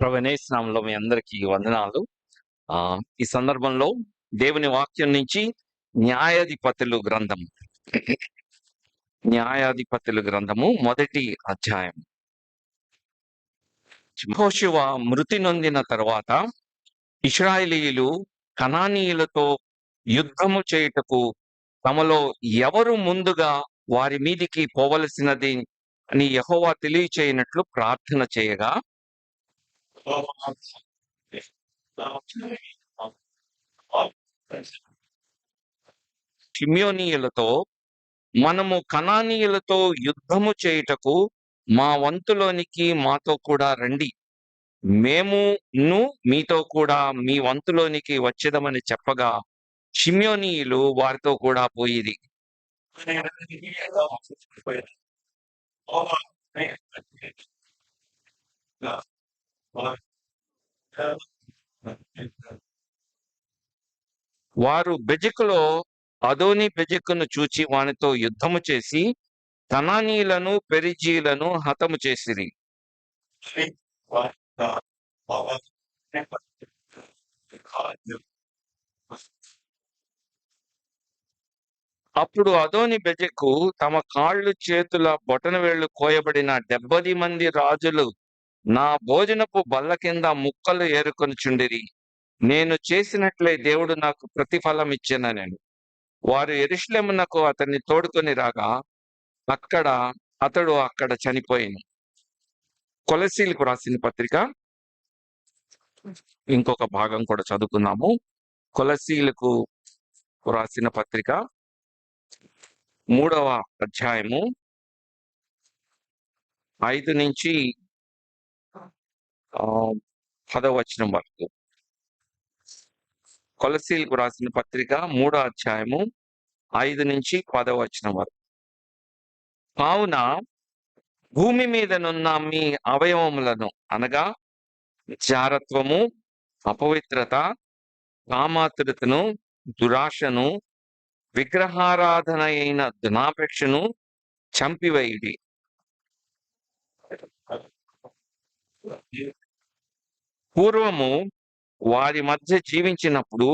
ప్రభువైన నామములో మీ అందరికీ వందనాలు. ఈ సందర్భంలో దేవుని వాక్యం నుంచి న్యాయాధిపతులు గ్రంథం న్యాయాధిపతులు గ్రంథము మొదటి అధ్యాయం. యెహోషువ మృతి నొందిన తరువాత ఇశ్రాయేలీయులు కనానీయులతో యుద్ధము చేయుటకు తమలో ఎవరు ముందుగా వారి మీదికి పోవలసినది అని యెహోవా తెలియచేయనట్లు ప్రార్థన చేయగా, షిమ్యోనీయులతో మనము కనానీయులతో యుద్ధము చేయుటకు మా వంతులోనికి మాతో కూడా రండి, మేమును మీతో కూడా మీ వంతులోనికి వచ్చేదమని చెప్పగా షిమ్యోనీయులు వారితో కూడా పోయిరి. వారు బెజెకులో అదోని బెజెకును చూచి వానితో యుద్ధము చేసి కనానీయులను పెరిజీలను హతము చేసిరి. అప్పుడు అదోని బెజెకు తమ కాళ్ళు చేతుల బొటనవేళ్లు కోయబడిన 70 మంది రాజులు నా భోజనపు బల్ల కింద ముక్కలు ఏరుకొనుచుండిరి. నేను చేసినట్లే దేవుడు నాకు ప్రతిఫలం ఇచ్చెనని వారు యెరూషలేమునకు అతన్ని తోడుకొని రాగా అతడు అక్కడ చనిపోయిను. కొలసీలకు రాసిన పత్రిక ఇంకొక భాగం కూడా చదువుకుందాము. కొలసీలకు రాసిన పత్రిక 3వ అధ్యాయము 5 నుంచి 10వ వచనం వరకు. కొలసీలకు రాసిన పత్రిక 3వ అధ్యాయము 5 నుంచి 10వ వచనం వరకు. కావున భూమి మీదనున్న మీ అవయవములను అనగా జారత్వము, అపవిత్రత, కామాతురతను, దురాశను, విగ్రహారాధన అయిన ధనాపేక్షను చంపివేయుడి. పూర్వము వారి మధ్య జీవించినప్పుడు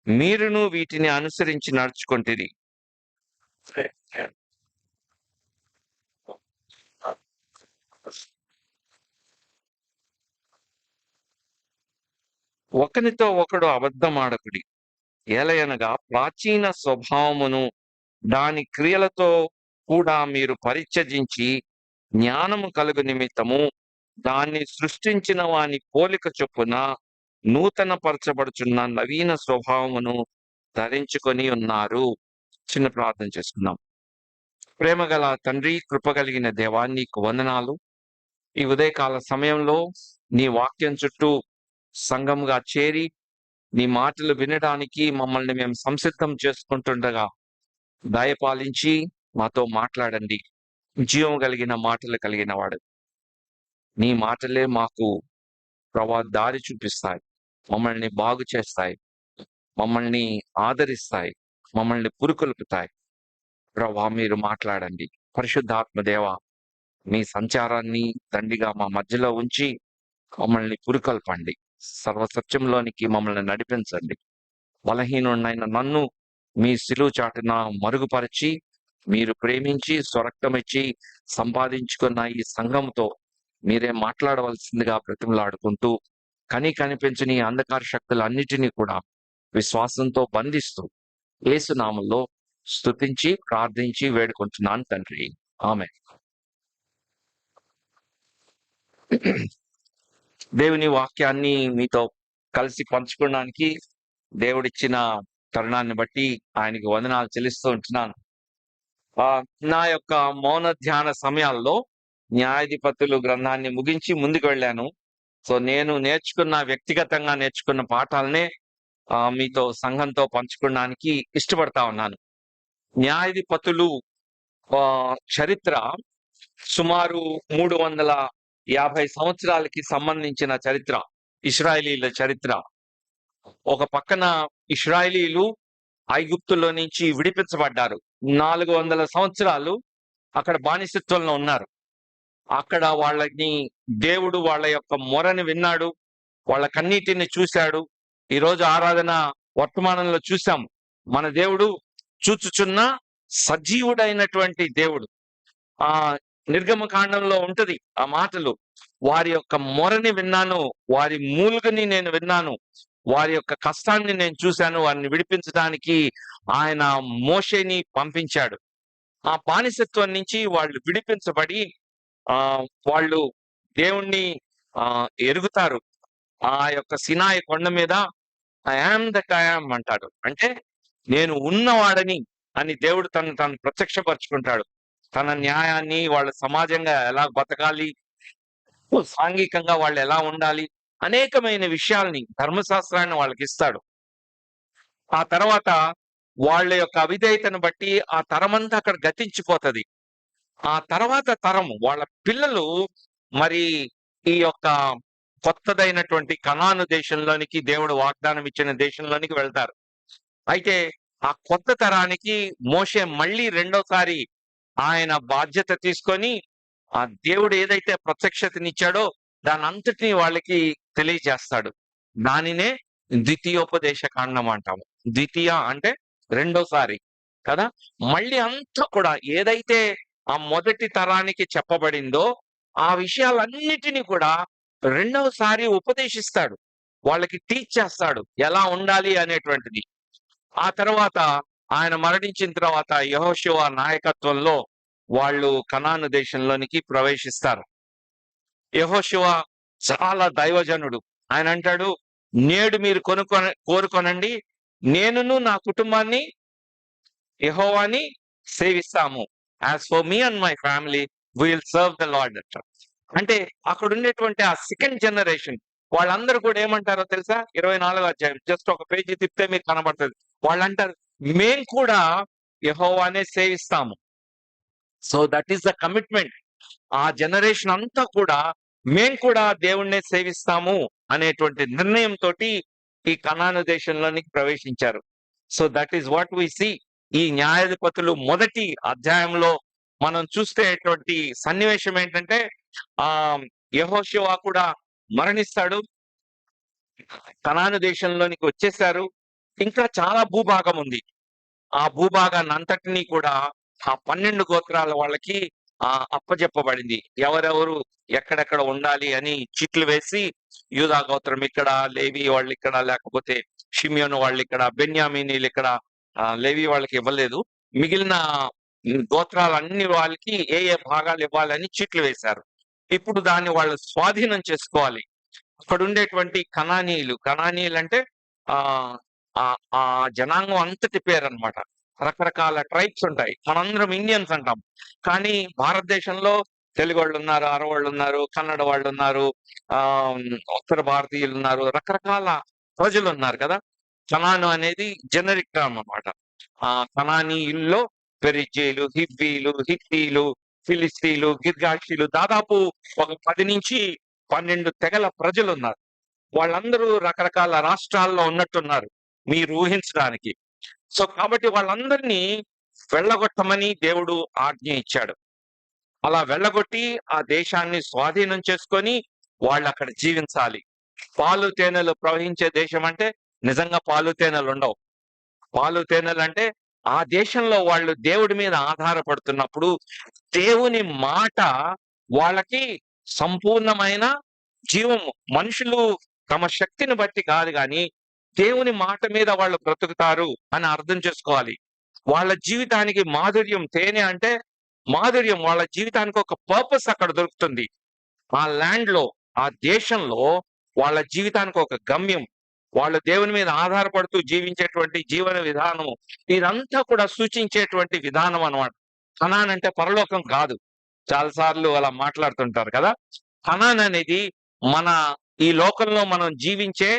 మీరును వీటిని అనుసరించి నడుచుకొంటిరి. ఒకనితో ఒకడు అబద్ధమాడకుడి, ఏలయనగా ప్రాచీన స్వభావమును దాని క్రియలతో కూడా మీరు పరిత్యజించి జ్ఞానము కలుగు నిమిత్తము దాన్ని సృష్టించిన వాని పోలిక చొప్పున నూతన పరచబడుచున్న నవీన స్వభావమును ధరించుకొని ఉన్నారు. చిన్న ప్రార్థన చేసుకుందాం. ప్రేమగల తండ్రి, కృపగలిగిన దేవా, నీకు వందనాలు. ఈ ఉదయకాల సమయంలో నీ వాక్యం చుట్టూ సంఘముగా చేరి నీ మాటలు వినడానికి మమ్మల్ని మేము సంసిద్ధం చేసుకుంటుండగా దయపాలించి మాతో మాట్లాడండి. జీవం కలిగిన మాటలు కలిగిన వాడు. నీ మాటలే మాకు దారి చూపిస్తాయి, మమ్మల్ని బాగు చేస్తాయి, మమ్మల్ని ఆదరిస్తాయి, మమ్మల్ని పురుకొల్పుతాయి. ప్రభా, మీరు మాట్లాడండి. పరిశుద్ధాత్మ దేవ, మీ సంచారాన్ని దండిగా మా మధ్యలో ఉంచి మమ్మల్ని పురుకొల్పండి. సర్వసత్యంలోనికి మమ్మల్ని నడిపించండి. బలహీనుడైన నన్ను మీ సిలువ చాటున మరుగుపరిచి మీరు ప్రేమించి స్వరక్తమిచ్చి సంపాదించుకున్న ఈ సంఘంతో మీరే మాట్లాడవలసిందిగా బ్రతిమలాడుకుంటూ కనిపించని అంధకార శక్తులన్నిటినీ కూడా విశ్వాసంతో బంధిస్తూ యేసు నామములో స్తుతించి ప్రార్థించి వేడుకుంటున్నాను తండ్రి, ఆమేన్. దేవుని వాక్యాన్ని మీతో కలిసి పంచుకోవడానికి దేవుడిచ్చిన తరుణాన్ని బట్టి ఆయనకి వందనాలు చెల్లిస్తూ ఉంటున్నాను. నా యొక్క మౌన ధ్యాన సమయాల్లో న్యాయాధిపతులు గ్రంథాన్ని ముగించి ముందుకు వెళ్ళాను. సో నేను వ్యక్తిగతంగా నేర్చుకున్న పాఠాలనే మీతో సంఘంతో పంచుకోవడానికి ఇష్టపడతా ఉన్నాను. న్యాయాధిపతులు చరిత్ర సుమారు 350 సంవత్సరాలకి సంబంధించిన చరిత్ర, ఇశ్రాయేలీల చరిత్ర. ఒక పక్కన ఇశ్రాయేలీలు ఐగుప్తులో నుంచి విడిపించబడ్డారు. 400 సంవత్సరాలు అక్కడ బానిసత్వంలో ఉన్నారు. అక్కడ వాళ్ళని దేవుడు వాళ్ళ యొక్క మొరని విన్నాడు. వాళ్ళ కన్నీటిని చూశాడు. ఈరోజు ఆరాధన వర్తమానంలో చూసాం. మన దేవుడు చూచుచున్న సజీవుడైనటువంటి దేవుడు. ఆ నిర్గమకాండంలో ఉంటది ఆ మాటలు. వారి యొక్క మొరని విన్నాను, వారి మూలుగని నేను విన్నాను, వారి యొక్క కష్టాన్ని నేను చూశాను, వారిని విడిపించడానికి ఆయన మోషేని పంపించాడు. ఆ బానిసత్వం నుంచి వాళ్ళు విడిపించబడి ఆ వాళ్ళు దేవుణ్ణి ఎరుగుతారు. ఆ యొక్క సినాయి కొండ మీద I am that I am అంటాడు. అంటే నేను ఉన్నవాడని అని దేవుడు తను ప్రత్యక్షపరుచుకుంటాడు. తన న్యాయాన్ని, వాళ్ళ సమాజంగా ఎలా బతకాలి, సాంఘికంగా వాళ్ళు ఎలా ఉండాలి, అనేకమైన విషయాల్ని, ధర్మశాస్త్రాన్ని వాళ్ళకి ఇస్తాడు. ఆ తర్వాత వాళ్ళ యొక్క అవిధేయతను బట్టి ఆ తరమంతా అక్కడ గతించిపోతది. ఆ తర్వాత తరం వాళ్ళ పిల్లలు మరి ఈ యొక్క కొత్తదైనటువంటి కనాను దేశంలోనికి, దేవుడు వాగ్దానం ఇచ్చిన దేశంలోనికి వెళ్తారు. అయితే ఆ కొత్త తరానికి మోషే మళ్ళీ రెండోసారి ఆయన బాధ్యత తీసుకొని ఆ దేవుడు ఏదైతే ప్రత్యక్షతనిచ్చాడో దానంతటిని వాళ్ళకి తెలియజేస్తాడు. దానినే ద్వితీయోపదేశ కాండం అంటాము. ద్వితీయ అంటే రెండోసారి కదా. మళ్ళీ అంతా కూడా ఏదైతే ఆ మొదటి తరానికి చెప్పబడిందో ఆ విషయాలన్నిటినీ కూడా రెండవసారి ఉపదేశిస్తాడు. వాళ్ళకి టీచ్ చేస్తాడు ఎలా ఉండాలి అనేటువంటిది. ఆ తర్వాత ఆయన మరణించిన తర్వాత యెహోషువ నాయకత్వంలో వాళ్ళు కనాను దేశంలోనికి ప్రవేశిస్తారు. యెహోషువ చాలా దైవజనుడు. ఆయన అంటాడు, నేడు మీరు కోరుకొనండి, నేనును నా కుటుంబాన్ని యెహోవాని సేవిస్తాము. As for me and my family we will serve the Lord అంటారు. అంటే అక్కడ ఉండేటువంటి ఆ సెకండ్ జనరేషన్ వాళ్ళందరూ కూడా ఏమంటారో తెలుసా? 24వ అధ్యాయం జస్ట్ ఒక పేజీ తిప్పితే మీకు కనబడుతుంది. వాళ్ళు అంటారు, మేం కూడా యెహోవానే సేవిస్తాము. So that is the commitment. ఆ జనరేషన్ అంతా కూడా మేం కూడా దేవుణ్ణే సేవిస్తాము అనేటువంటి నిర్ణయంతో ఈ కనాను దేశంలోనికి ప్రవేశించారు. So that is what we see. ఈ న్యాయాధిపతులు మొదటి అధ్యాయంలో మనం చూసేటువంటి సన్నివేశం ఏంటంటే ఆ యెహోషువ కూడా మరణిస్తాడు. కనాను దేశంలోనికి వచ్చేసారు. ఇంకా చాలా భూభాగం ఉంది. ఆ భూభాగాన్ని అంతటినీ కూడా ఆ 12 గోత్రాల వాళ్ళకి అప్పజెప్పబడింది. ఎవరెవరు ఎక్కడెక్కడ ఉండాలి అని చీట్లు వేసి యూదా గోత్రం ఇక్కడ, లేవి వాళ్ళు ఇక్కడ, లేకపోతే షిమ్యోను వాళ్ళు ఇక్కడ, బెన్యామీనీలు ఇక్కడ, లేవి వాళ్ళకి ఇవ్వలేదు. మిగిలిన గోత్రాలన్ని వాళ్ళకి ఏ ఏ భాగాలు ఇవ్వాలని చీట్లు వేశారు. ఇప్పుడు దాన్ని వాళ్ళు స్వాధీనం చేసుకోవాలి. అక్కడ ఉండేటువంటి కనానీయులు అంటే ఆ ఆ జనాంగం అంతటి పేరు అనమాట. రకరకాల ట్రైబ్స్ ఉంటాయి. మనందరం ఇండియన్స్ అంటాం. కానీ భారతదేశంలో తెలుగు వాళ్ళు ఉన్నారు, అరవాళ్ళు ఉన్నారు, కన్నడ వాళ్ళు ఉన్నారు, ఆ ఉత్తర భారతీయులు ఉన్నారు, రకరకాల ప్రజలు ఉన్నారు కదా. కనాను అనేది జనరిక్ టర్మ్ అన్నమాట. ఆ కనానీయుల్లో పెరిజీలు, హివ్వీలు, హిత్తీలు, ఫిలిస్తీన్లు, గిర్గాషీలు దాదాపు ఒక 10 నుంచి 12 తెగల ప్రజలు ఉన్నారు. వాళ్ళందరూ రకరకాల రాష్ట్రాల్లో ఉన్నట్టున్నారు మీరు ఊహించడానికి. సో కాబట్టి వాళ్ళందరినీ వెళ్ళగొట్టమని దేవుడు ఆజ్ఞ ఇచ్చాడు. అలా వెళ్ళగొట్టి ఆ దేశాన్ని స్వాధీనం చేసుకొని వాళ్ళు అక్కడ జీవించాలి. పాలు తేనెలు ప్రవహించే దేశం అంటే నిజంగా పాలు తేనెలు ఉండవు. పాలు తేనెలు అంటే ఆ దేశంలో వాళ్ళు దేవుడి మీద ఆధారపడుతున్నప్పుడు దేవుని మాట వాళ్ళకి సంపూర్ణమైన జీవము. మనుషులు తమ శక్తిని బట్టి కాదు గాని దేవుని మాట మీద వాళ్ళు బ్రతుకుతారు అని అర్థం చేసుకోవాలి. వాళ్ళ జీవితానికి మాధుర్యం, తేనె అంటే మాధుర్యం, వాళ్ళ జీవితానికి ఒక పర్పస్ అక్కడ దొరుకుతుంది. ఆ ల్యాండ్ లో, ఆ దేశంలో వాళ్ళ జీవితానికి ఒక గమ్యం, వాళ్ళు దేవుని మీద ఆధారపడుతూ జీవించేటువంటి జీవన విధానం, ఇదంతా కూడా సూచించేటువంటి విధానం అన్నమాట. కనాన్ అంటే పరలోకం కాదు. చాలాసార్లు అలా మాట్లాడుతుంటారు కదా. కనాన్ అనేది మన ఈ లోకంలో మనం జీవించే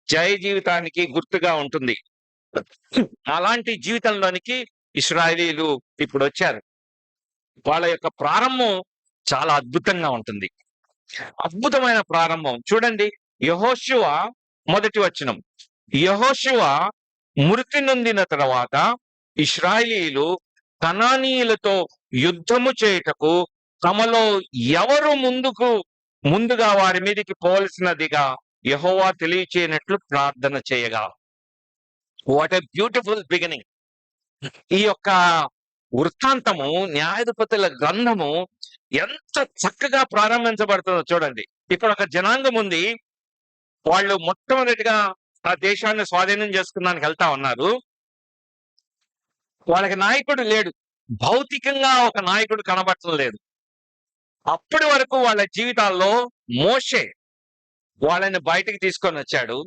జయ జీవితానికి గుర్తుగా ఉంటుంది. అలాంటి జీవితంలోనికి ఇశ్రాయేలీలు ఇప్పుడు వచ్చారు. వాళ్ళ యొక్క ప్రారంభం చాలా అద్భుతంగా ఉంటుంది. అద్భుతమైన ప్రారంభం చూడండి. యెహోషువ మొదటి వచనం, యెహోషువ మృతి నొందిన తర్వాత ఇశ్రాయేలీలు కనానీయులతో యుద్ధము చేయుటకు తమలో ఎవరు ముందుగా వారి మీదకి పోవలసినదిగా యెహోవా తెలియచేయనట్లు ప్రార్థన చేయగా. What a beautiful beginning! ఈ యొక్క వృత్తాంతము, న్యాయాధిపతుల గ్రంథము ఎంత చక్కగా ప్రారంభించబడుతుందో చూడండి. ఇక్కడ ఒక జనాంగం ఉంది. వాళ్ళు మొట్టమొదటిగా ఆ దేశాన్ని స్వాధీనం చేసుకున్నానికి వెళ్తా ఉన్నారు. వాళ్ళకి నాయకుడు లేడు. భౌతికంగా ఒక నాయకుడు కనబడటం లేదు. అప్పటి వరకు వాళ్ళ జీవితాల్లో మోషే వాళ్ళని బయటికి తీసుకొని వచ్చాడు.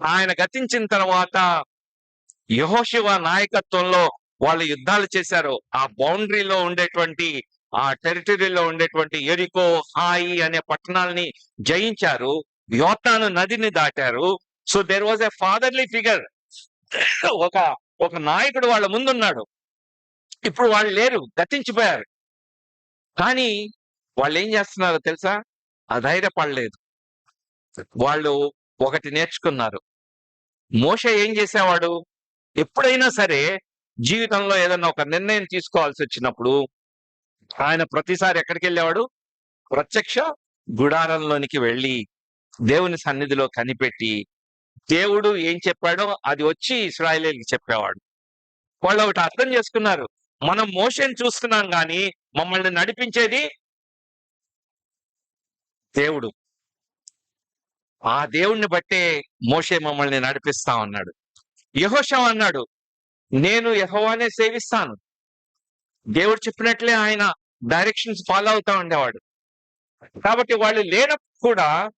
ఆయన గతించిన తర్వాత యెహోషువ నాయకత్వంలో వాళ్ళు యుద్ధాలు చేశారు. ఆ బౌండరీలో ఉండేటువంటి, ఆ టెరిటరీలో ఉండేటువంటి యెరికో, హాయి అనే పట్టణాలని జయించారు. యోర్దాను నదిని దాటారు. So there was a fatherly figure. ఒక నాయకుడు వాళ్ళ ముందున్నాడు. ఇప్పుడు వాళ్ళు లేరు, గతించిపోయారు. కానీ వాళ్ళు ఏం చేస్తున్నారో తెలుసా? అధైర్యపడలేదు. వాళ్ళు ఒకటి నేర్చుకున్నారు. మోషే ఏం చేసేవాడు? ఎప్పుడైనా సరే జీవితంలో ఏదన్నా ఒక నిర్ణయం తీసుకోవాల్సి వచ్చినప్పుడు ఆయన ప్రతిసారి ఎక్కడికి వెళ్ళేవాడు? ప్రత్యక్ష గుడారంలోనికి వెళ్ళి దేవుని సన్నిధిలో కనిపెట్టి దేవుడు ఏం చెప్పాడో అది వచ్చి ఇశ్రాయేలీయులకు చెప్పేవాడు. వాళ్ళు ఒకటి అర్థం చేసుకున్నారు. మనం మోషేని చూస్తున్నాం కానీ మమ్మల్ని నడిపించేది దేవుడు. ఆ దేవుణ్ణి బట్టే మోషే మమ్మల్ని నడిపిస్తా ఉన్నాడు. యెహోషువ అన్నాడు, నేను యెహోవానే సేవిస్తాను. దేవుడు చెప్పినట్లే ఆయన డైరెక్షన్స్ ఫాలో అవుతా ఉండేవాడు. కాబట్టి వాళ్ళు లేనప్పుడు కూడా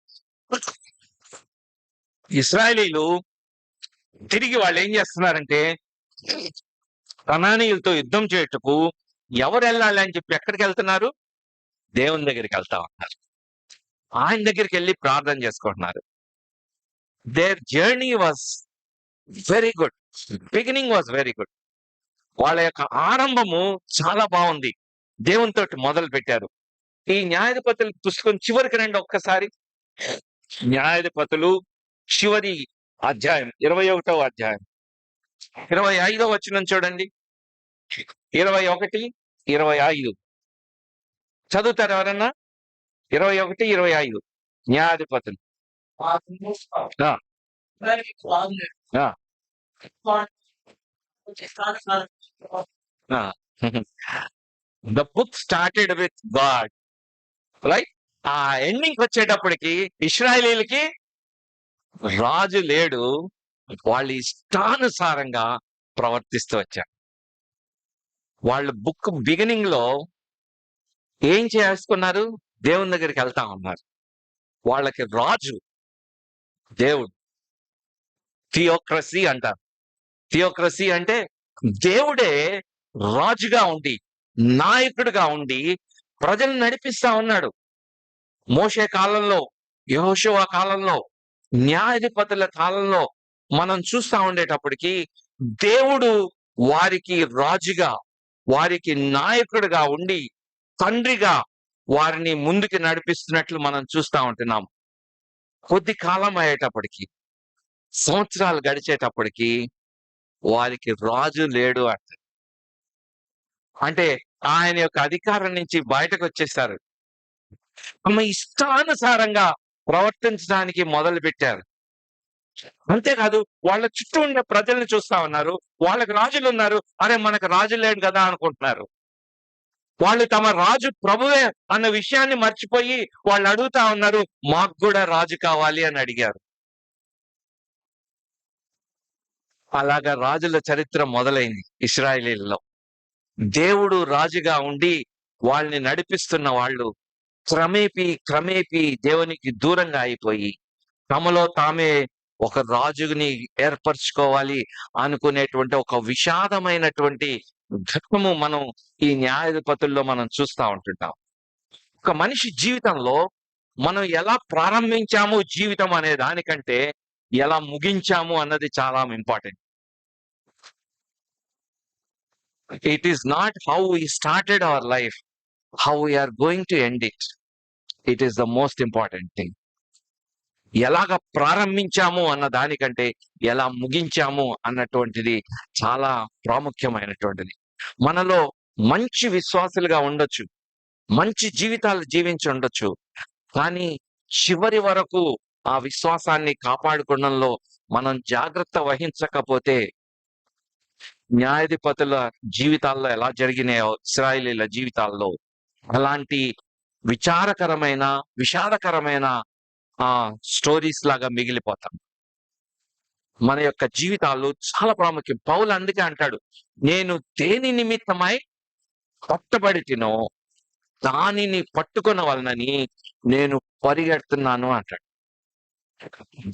ఇశ్రాయేలీయులు తిరిగి వాళ్ళు ఏం చేస్తున్నారంటే, కనానీయులతో యుద్ధం చేయుటకు ఎవరు వెళ్ళాలి అని చెప్పి ఎక్కడికి వెళ్తున్నారు? దేవుని దగ్గరికి వెళ్తా ఉన్నారు. ఆయన దగ్గరికి వెళ్ళి ప్రార్థన చేసుకుంటున్నారు. Their journey was very good. Beginning was very good. వాళ్ళ యొక్క ఆరంభము చాలా బాగుంది. దేవునితో మొదలు పెట్టారు. ఈ న్యాయాధిపతుల పుస్తకం చివరికి రండి ఒక్కసారి. న్యాయాధిపతులు చివరి అధ్యాయం, 21వ అధ్యాయం, 25వ వచనం చూడండి. 21, 25 చదువుతారు ఎవరన్నా? 21, 25 న్యాయాధిపతులు. ఆ, ఆ, ఆ. The book started with God, right? ఆ ఎండింగ్ వచ్చేటప్పటికి ఇశ్రాయేలీయులకి రాజు లేడు. వాళ్ళు ఇష్టానుసారంగా ప్రవర్తిస్తూ వచ్చారు. వాళ్ళు బుక్ బిగినింగ్ లో ఏం చేసుకున్నారు? దేవుని దగ్గరికి వెళ్తా ఉన్నారు. వాళ్ళకి రాజు దేవుడు. థియోక్రసీ అంటారు. థియోక్రసీ అంటే దేవుడే రాజుగా ఉండి, నాయకుడిగా ఉండి ప్రజల్ని నడిపిస్తా ఉన్నాడు. మోషే కాలంలో, యెహోషువ కాలంలో, న్యాయాధిపతుల కాలంలో మనం చూస్తా ఉండేటప్పటికి దేవుడు వారికి రాజుగా, వారికి నాయకుడిగా ఉండి, తండ్రిగా వారిని ముందుకు నడిపిస్తున్నట్లు మనం చూస్తా ఉంటున్నాం. కొద్ది కాలం అయ్యేటప్పటికి, సంవత్సరాలు గడిచేటప్పటికి వారికి రాజు లేడు అంటే ఆయన యొక్క అధికారం నుంచి బయటకు వచ్చేసారు. తమ ఇష్టానుసారంగా ప్రవర్తించడానికి మొదలు పెట్టారు. అంతేకాదు, వాళ్ళ చుట్టూ ఉండే ప్రజల్ని చూస్తా ఉన్నారు. వాళ్ళకి రాజులు ఉన్నారు. అరే మనకు రాజు లేడు కదా అనుకుంటున్నారు. వాళ్ళు తమ రాజు ప్రభువే అన్న విషయాన్ని మర్చిపోయి వాళ్ళు అడుగుతా ఉన్నారు, మాకు కూడా రాజు కావాలి అని అడిగారు. అలాగా రాజుల చరిత్ర మొదలైంది ఇశ్రాయేలీయులలో. దేవుడు రాజుగా ఉండి వాళ్ళని నడిపిస్తున్న వాళ్ళు క్రమేపీ దేవునికి దూరంగా అయిపోయి తమలో తామే ఒక రాజుని ఏర్పరచుకోవాలి అనుకునేటువంటి ఒక విషాదమైనటువంటి ఘట్టము మనం ఈ న్యాయాధిపతుల్లో మనం చూస్తా ఉంటుంటాం. ఒక మనిషి జీవితంలో మనం ఎలా ప్రారంభించాము జీవితం అనే దానికంటే ఎలా ముగించాము అన్నది చాలా important. It is not how we started our life, how we are going to end it. It is the most important thing. ఎలాగ ప్రారంభించాము అన్న దానికంటే ఎలా ముగించాము అన్నటువంటిది చాలా ప్రాముఖ్యమైనటువంటిది. మనలో మంచి విశ్వాసులుగా ఉండొచ్చు. మంచి జీవితాలు జీవించి ఉండొచ్చు. కానీ చివరి వరకు ఆ విశ్వాసాన్ని కాపాడుకోవడంలో మనం జాగ్రత్త వహించకపోతే న్యాయాధిపతుల జీవితాల్లో ఎలా జరిగినాయో ఇశ్రాయేలీయుల జీవితాల్లో అలాంటి విచారకరమైన, విషాదకరమైన స్టోరీస్ లాగా మిగిలిపోతాం. మన యొక్క జీవితాలు చాలా ప్రాముఖ్యం. పౌలు అందుకే అంటాడు, నేను దేని నిమిత్తమై పట్టబడితినో దానిని పట్టుకొనవలనని నేను పరిగెడుతున్నాను అంటాడు.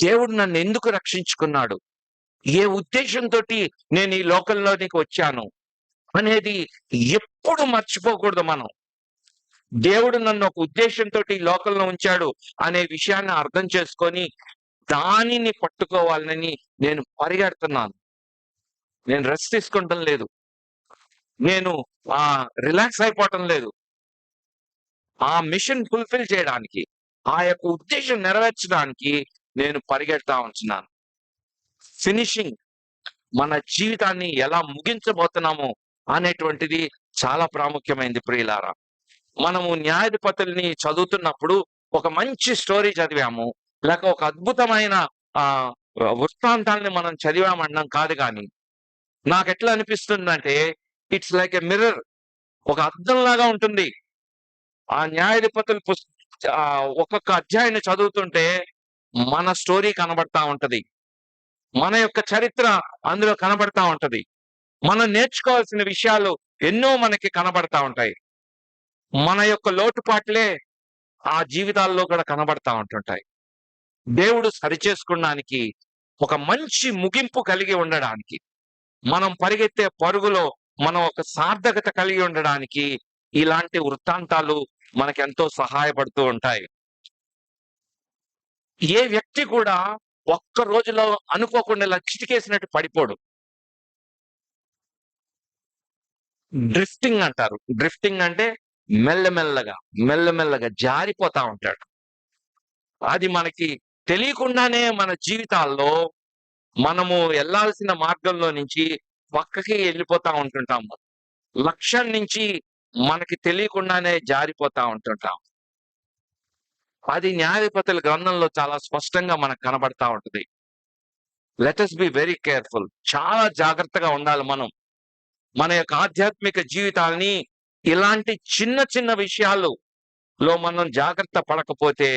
దేవుడు నన్ను ఎందుకు రక్షించుకున్నాడు, ఏ ఉద్దేశంతోటి నేను ఈ లోకంలోనికి వచ్చాను అనేది ఎప్పుడు మర్చిపోకూడదు మనం. దేవుడు నన్ను ఒక ఉద్దేశంతో ఈ లోకంలో ఉంచాడు అనే విషయాన్ని అర్థం చేసుకొని దానిని పట్టుకోవాలని నేను పరిగెడుతున్నాను. నేను రెస్ట్ తీసుకుంటం లేదు, నేను రిలాక్స్ అయిపోవటం లేదు. ఆ మిషన్ ఫుల్ఫిల్ చేయడానికి, ఆ యొక్క ఉద్దేశం నెరవేర్చడానికి నేను పరిగెడతా ఉంటున్నాను. ఫినిషింగ్, మన జీవితాన్ని ఎలా ముగించబోతున్నామో అనేటువంటిది చాలా ప్రాముఖ్యమైనది ప్రియులారా. మనము న్యాయాధిపతుల్ని చదువుతున్నప్పుడు ఒక మంచి స్టోరీ చదివాము, లేక ఒక అద్భుతమైన వృత్తాంతాన్ని మనం చదివామన్నాం కాదు. కానీ నాకు ఎట్లా అనిపిస్తుందంటే ఇట్స్ లైక్ ఎ మిర్రర్, ఒక అద్దంలాగా ఉంటుంది. ఆ న్యాయాధిపతుల ఒక్కొక్క అధ్యాయాన్ని చదువుతుంటే మన స్టోరీ కనబడతా ఉంటది, మన యొక్క చరిత్ర అందులో కనబడతా ఉంటది, మనం నేర్చుకోవాల్సిన విషయాలు ఎన్నో మనకి కనబడతా ఉంటాయి. మన యొక్క లోటుపాట్లే ఆ జీవితాల్లో కూడా కనబడతా ఉంటుంటాయి. దేవుడు సరిచేసుకోవడానికి, ఒక మంచి ముగింపు కలిగి ఉండడానికి, మనం పరిగెత్తే పరుగులో మనం ఒక సార్థకత కలిగి ఉండడానికి ఇలాంటి వృత్తాంతాలు మనకెంతో సహాయపడుతూ ఉంటాయి. ఏ వ్యక్తి కూడా ఒక్క రోజులో అనుకోకుండా ఇలా చిటికేసినట్టు పడిపోడు. డ్రిఫ్టింగ్ అంటారు. డ్రిఫ్టింగ్ అంటే మెల్లమెల్లగా మెల్లమెల్లగా జారిపోతా ఉంటాడు. అది మనకి తెలియకుండానే మన జీవితాల్లో మనము వెళ్ళాల్సిన మార్గంలో నుంచి పక్కకి వెళ్ళిపోతా ఉంటుంటాము. లక్ష్యం నుంచి మనకి తెలియకుండానే జారిపోతా ఉంటుంటాం. అది న్యాయాధిపతుల గ్రంథంలో చాలా స్పష్టంగా మనకు కనబడతా ఉంటది. Let us be very careful. చాలా జాగ్రత్తగా ఉండాలి మనం. మన యొక్క ఆధ్యాత్మిక జీవితాల్ని ఇలాంటి చిన్న చిన్న విషయాల్లో మనం జాగ్రత్త పడకపోతే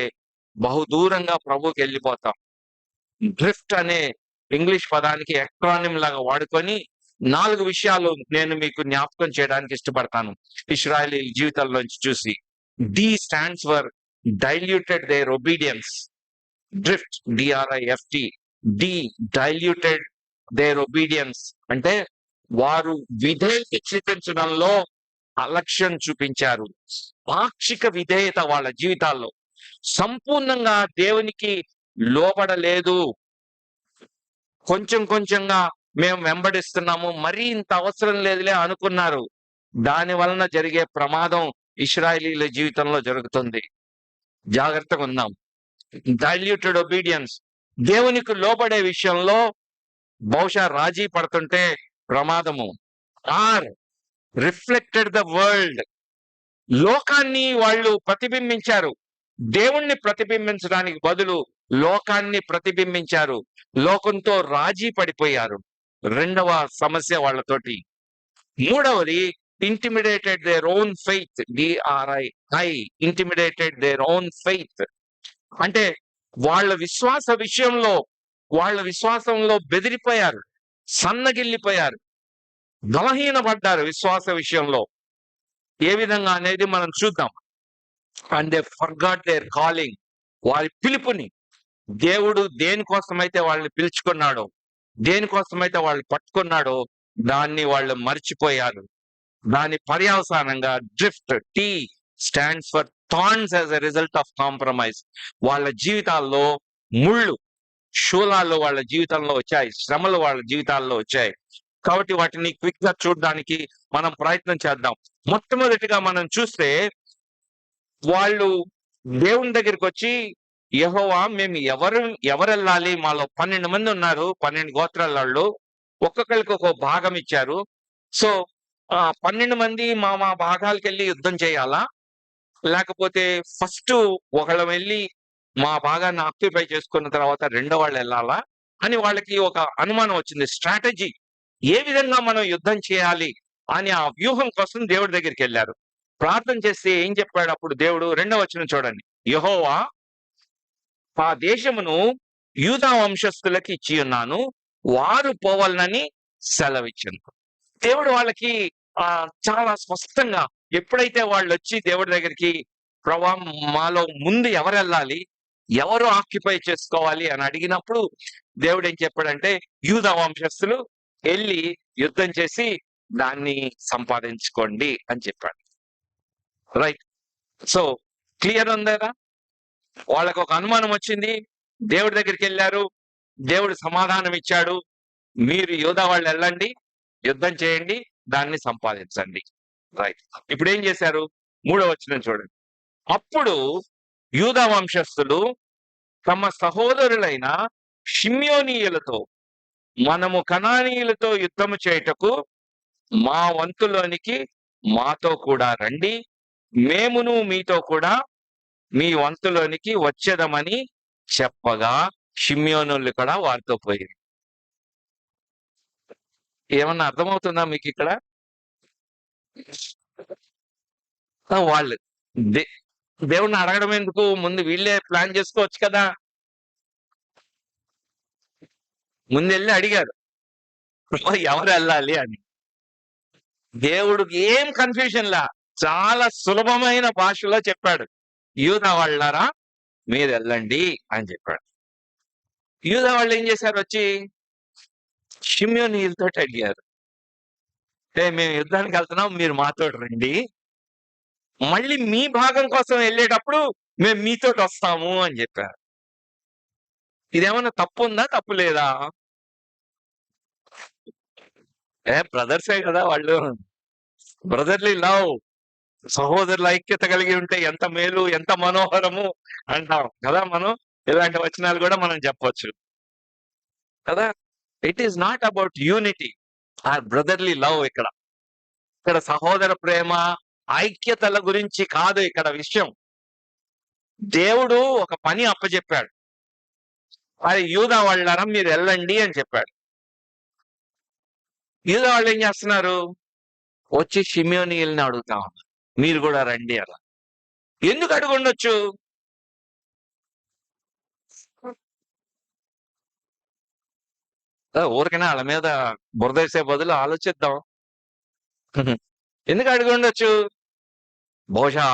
బహుదూరంగా ప్రభువుకి వెళ్ళిపోతాం. డ్రిఫ్ట్ అనే ఇంగ్లీష్ పదానికి ఎక్రానిమ్ లాగా వాడుకొని 4 విషయాలు నేను మీకు జ్ఞాపకం చేయడానికి ఇష్టపడతాను ఇశ్రాయేలీయుల జీవితంలోంచి చూసి. D stands for diluted their obedience. Drift, DRIFT. D diluted their obedience అంటే వారు విధేయత చూపించడంలో అలక్ష్యం చూపించారు. పాక్షిక విధేయత వాళ్ళ జీవితాల్లో, సంపూర్ణంగా దేవునికి లోబడలేదు. కొంచెం కొంచెంగా మేము వెంబడిస్తున్నాము, మరీ ఇంత అవసరం లేదులే అనుకున్నారు. దాని వలన జరిగే ప్రమాదం ఇశ్రాయేలీయుల జీవితంలో జరుగుతుంది. జాగ్రత్తగా ఉందాం. డైల్యూటెడ్ ఒబీడియన్స్, దేవునికి లోబడే విషయంలో బహుశా రాజీ పడుతుంటే ప్రమాదము. ఆర్ రిఫ్లెక్టెడ్ ద వరల్డ్, లోకాన్ని వాళ్ళు ప్రతిబింబించారు. దేవుణ్ణి ప్రతిబింబించడానికి బదులు లోకాన్ని ప్రతిబింబించారు. లోకంతో రాజీ పడిపోయారు. రెండవ సమస్య వాళ్ళతోటి. మూడవది intimidated their own faith. DRII, intimidated their own faith అంటే వాళ్ళ విశ్వాసంలో బెదిరిపోయారు, సన్నగిల్లిపోయారు, బలహీనపడ్డారు విశ్వాస విషయంలో. ఏ విధంగా అనేది మనం చూద్దాం. And they forgot there calling, వారి పిలుపుని. దేవుడు దేనికోసమైతే వాళ్ళని పిలుచుకున్నాడో, దేనికోసమైతే వాళ్ళు పట్టుకున్నాడో దాన్ని వాళ్ళు మర్చిపోయారు. దాని పర్యవసానంగా drift, T stands for thorns as a result of compromise. వాళ్ళ జీవితాల్లో ముళ్ళు, శూలాలు వాళ్ళ జీవితంలో వచ్చాయి, శ్రమలు వాళ్ళ జీవితాల్లో వచ్చాయి. కాబట్టి వాటిని క్విక్ గా చూడడానికి మనం ప్రయత్నం చేద్దాం. మొట్టమొదటిగా మనం చూస్తే వాళ్ళు దేవుని దగ్గరికి వచ్చి, యెహోవా మేము ఎవరు వెళ్ళాలి, మాలో 12 మంది ఉన్నారు, 12 గోత్రాల వాళ్ళు, ఒక్కొక్కరికి ఒక భాగం ఇచ్చారు. సో 12 మంది మా భాగాలకు వెళ్ళి యుద్ధం చేయాలా, లేకపోతే ఫస్ట్ ఒకళ్ళం వెళ్ళి మా భాగాన్ని ఆక్యుపై చేసుకున్న తర్వాత రెండో వాళ్ళు వెళ్ళాలా అని వాళ్ళకి ఒక అనుమానం వచ్చింది. స్ట్రాటజీ ఏ విధంగా మనం యుద్ధం చేయాలి అని ఆ వ్యూహం కోసం దేవుడి దగ్గరికి వెళ్ళారు. ప్రార్థన చేస్తే ఏం చెప్పాడు అప్పుడు దేవుడు? రెండవ వచనం చూడండి. యెహోవా ఆ దేశమును యూదా వంశస్థులకి ఇచ్చి ఉన్నాను, వారు పోవాలని సెలవిచ్చాను. దేవుడు వాళ్ళకి చాలా స్పష్టంగా ఎప్పుడైతే వాళ్ళు వచ్చి దేవుడి దగ్గరికి, ప్రభా మాలో ముందు ఎవరు వెళ్ళాలి, ఎవరు ఆక్యుపై చేసుకోవాలి అని అడిగినప్పుడు దేవుడు ఏం చెప్పాడంటే యూదా వంశస్థులు వెళ్ళి యుద్ధం చేసి దాన్ని సంపాదించుకోండి అని చెప్పాడు. రైట్. సో క్లియర్ ఉందా? వాళ్ళకు ఒక అనుమానం వచ్చింది, దేవుడి దగ్గరికి వెళ్ళారు, దేవుడు సమాధానం ఇచ్చాడు, మీరు యూదా వాళ్ళు వెళ్ళండి, యుద్ధం చేయండి, దాన్ని సంపాదించండి. రైట్. ఇప్పుడు ఏం చేశారు? 3వ వచనం చూడండి. అప్పుడు యూదా వంశస్థులు తమ సహోదరులైన షిమ్యోనీయులతో, మనము కనానీయులతో యుద్ధము చేయుటకు మా వంతులోనికి మాతో కూడా రండి, మేమును మీతో కూడా మీ వంతులోనికి వచ్చేదమని చెప్పగా షిమ్యోనులు కూడా వారితో పోయింది. ఏమన్నా అర్థమవుతుందా మీకు ఇక్కడ? వాళ్ళు దేవుణ్ణి అడగడం ఎందుకు? ముందు వీళ్ళే ప్లాన్ చేసుకోవచ్చు కదా. ముందెళ్ళి అడిగారు ఎవరు వెళ్ళాలి అని. దేవుడు ఏం కన్ఫ్యూజన్ లా చాలా సులభమైన భాషలో చెప్పాడు, యూదా వాళ్ళారా మీరు వెళ్ళండి అని చెప్పాడు. యూదా వాళ్ళు ఏం చేశారు? వచ్చి షిమ్యోనీయులతో అడిగారు, మేము యుద్ధానికి వెళ్తున్నాం, మీరు మాతో రండి, మళ్ళీ మీ భాగం కోసం వెళ్ళేటప్పుడు మేము మీతో వస్తాము అని చెప్పారు. ఇదేమన్నా తప్పు ఉందా? తప్పు లేదా? బ్రదర్సే కదా వాళ్ళు. బ్రదర్లీ లవ్, సహోదరుల ఐక్యత కలిగి ఉంటే ఎంత మేలు, ఎంత మనోహరము అంటాం కదా మనం. ఇలాంటి వచనాలు కూడా మనం చెప్పొచ్చు కదా. It is not about unity or brotherly love. ఇక్కడ సహోదర ప్రేమ, ఐక్యతల గురించి కాదు ఇక్కడ విషయం. దేవుడు ఒక పని అప్పచెప్పాడు, అది యూదా వాళ్ళారా మీరు వెళ్ళండి అని చెప్పాడు. యూదా వాళ్ళు ఏం చేస్తున్నారు? వచ్చి షిమ్యోనీయుల్ని అడుగుతా ఉన్నారు, మీరు కూడా రండి అలా. ఎందుకు అడుగుండొచ్చు? ఊరికనే వాళ్ళ మీద బురదేసే బదులు ఆలోచిద్దాం. ఎందుకు అడిగి ఉండొచ్చు? బహుశా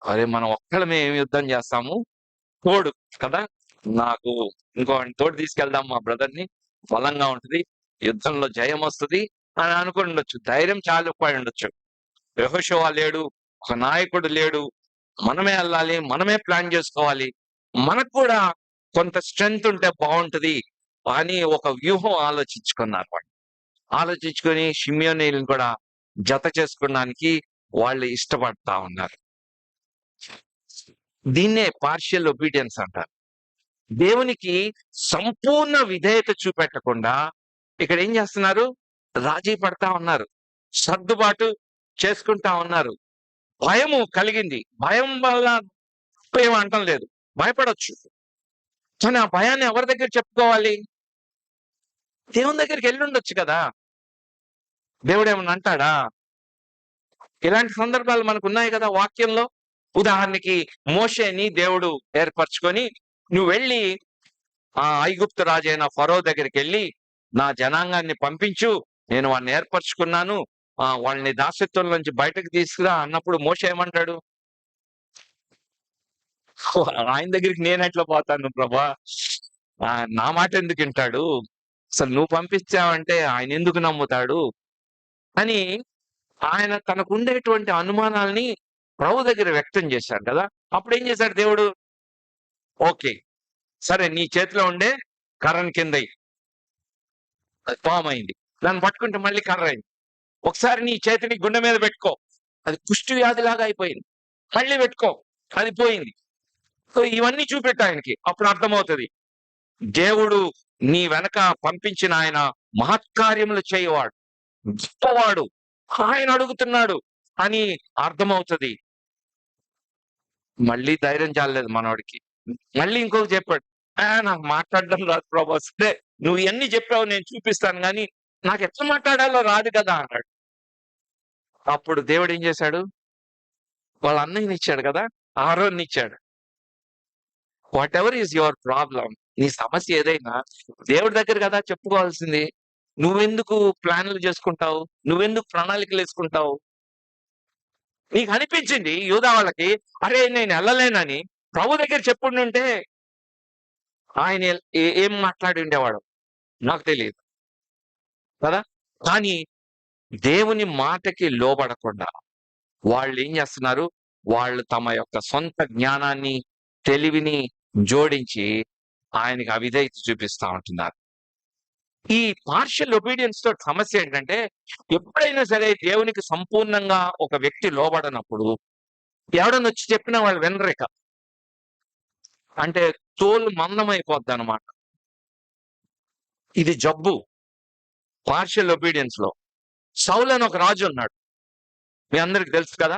అరే మనం ఒక్కళ్ళమే ఏమి యుద్ధం చేస్తాము, తోడు కదా, నాకు ఇంకో తోడు తీసుకెళ్దాం మా బ్రదర్ని, బలంగా ఉంటుంది, యుద్ధంలో జయం వస్తుంది అని అనుకుని ఉండొచ్చు. ధైర్యం చాలిపోయి ఉండొచ్చు. యెహోషువ లేడు, ఒక నాయకుడు లేడు, మనమే వెళ్ళాలి, మనమే ప్లాన్ చేసుకోవాలి, మనకు కూడా కొంత స్ట్రెంగ్త్ ఉంటే బాగుంటది అని ఒక వ్యూహం ఆలోచించుకున్నారు వాళ్ళు. ఆలోచించుకొని షిమ్యోనీయులను కూడా జత చేసుకోవడానికి వాళ్ళు ఇష్టపడతా ఉన్నారు. దీన్నే పార్షియల్ ఒబీడియన్స్ అంటారు. దేవునికి సంపూర్ణ విధేయత చూపెట్టకుండా ఇక్కడ ఏం చేస్తున్నారు? రాజీ పడతా ఉన్నారు, సర్దుబాటు చేసుకుంటా ఉన్నారు. భయము కలిగింది. భయం వల్ల ఏం అంటం లేదు, భయపడొచ్చు, కానీ ఆ భయాన్ని ఎవరి దగ్గర చెప్పుకోవాలి? దేవుని దగ్గరికి వెళ్ళి ఉండొచ్చు కదా. దేవుడు ఏమన్నా అంటాడా? ఇలాంటి సందర్భాలు మనకు ఉన్నాయి కదా వాక్యంలో. ఉదాహరణకి మోషేని దేవుడు ఏర్పరచుకొని, నువ్వు వెళ్ళి ఆ ఐగుప్తు రాజైన ఫరో దగ్గరికి వెళ్ళి నా జనాంగాన్ని పంపించు, నేను వాడిని ఏర్పరచుకున్నాను, వాళ్ళని దాసత్వం నుంచి బయటకు తీసుకురా అన్నప్పుడు మోషే ఏమంటాడు? ఆయన దగ్గరికి నేను ఎట్లా పోతాను ప్రభా, నా మాట ఎందుకు వింటాడు, అసలు నువ్వు పంపించావంటే ఆయన ఎందుకు నమ్ముతాడు అని ఆయన తనకు ఉండేటువంటి అనుమానాల్ని ప్రభు దగ్గర వ్యక్తం చేశాడు కదా. అప్పుడు ఏం చేశాడు దేవుడు? ఓకే సరే, నీ చేతిలో ఉండే కర్రని కింద అది పాము అయింది, దాన్ని పట్టుకుంటే మళ్ళీ కర్ర అయింది. ఒకసారి నీ చేతిని గుండె మీద పెట్టుకో, అది కుష్టి వ్యాధిలాగా అయిపోయింది, మళ్ళీ పెట్టుకో, అది పోయింది. సో ఇవన్నీ చూపెట్టు ఆయనకి, అప్పుడు అర్థమవుతుంది దేవుడు నీ వెనక పంపించిన ఆయన మహత్కార్యములు చేయవాడు, గొప్పవాడు, ఆయన అడుగుతున్నాడు అని అర్థమవుతుంది. మళ్ళీ ధైర్యం చాలలేదు మనోడికి. మళ్ళీ ఇంకొకటి చెప్పాడు. నాకు మాట్లాడడం రాదు ప్రభు. సరే నువ్వు ఇయన్నీ చెప్పావు నేను చూపిస్తాను గానీ, నాకెట్లా మాట్లాడాలో రాదు కదా అన్నాడు. అప్పుడు దేవుడేం చేశాడు? వాళ్ళ అన్నయ్యనిచ్చాడు కదా! అహరోన్నిచ్చాడు. వాటెవర్ ఈస్ యువర్ ప్రాబ్లమ్, నీ సమస్య ఏదైనా దేవుడి దగ్గర కదా చెప్పుకోవాల్సింది. నువ్వెందుకు ప్లాన్లు చేసుకుంటావు? నువ్వెందుకు ప్రణాళికలేసుకుంటావు? నీకు అనిపించింది యూదా వాళ్ళకి, అరే నేను ఎళ్ళలేనని. ప్రభు దగ్గర చెప్పుండుంటే ఆయన ఏం మాట్లాడి ఉండేవాడో నాకు తెలీదు కదా! కానీ దేవుని మాటకి లోబడకుండా వాళ్ళేం చేస్తున్నారు? వాళ్ళు తమ యొక్క సొంత జ్ఞానాన్ని, తెలివిని జోడించి ఆయనకి అవిధేయత చూపిస్తా ఉంటున్నారు. ఈ పార్షియల్ ఒబీడియన్స్ తో సమస్య ఏంటంటే, ఎప్పుడైనా సరే దేవునికి సంపూర్ణంగా ఒక వ్యక్తి లోబడనప్పుడు, ఎవడన్నా వచ్చి చెప్పినా వాళ్ళు వినరిక. అంటే తోలు మందమైపోద్దనమాట. ఇది జబ్బు పార్షియల్ ఒబీడియన్స్ లో. సౌలు అని ఒక రాజు ఉన్నాడు. మీ అందరికి తెలుసు కదా!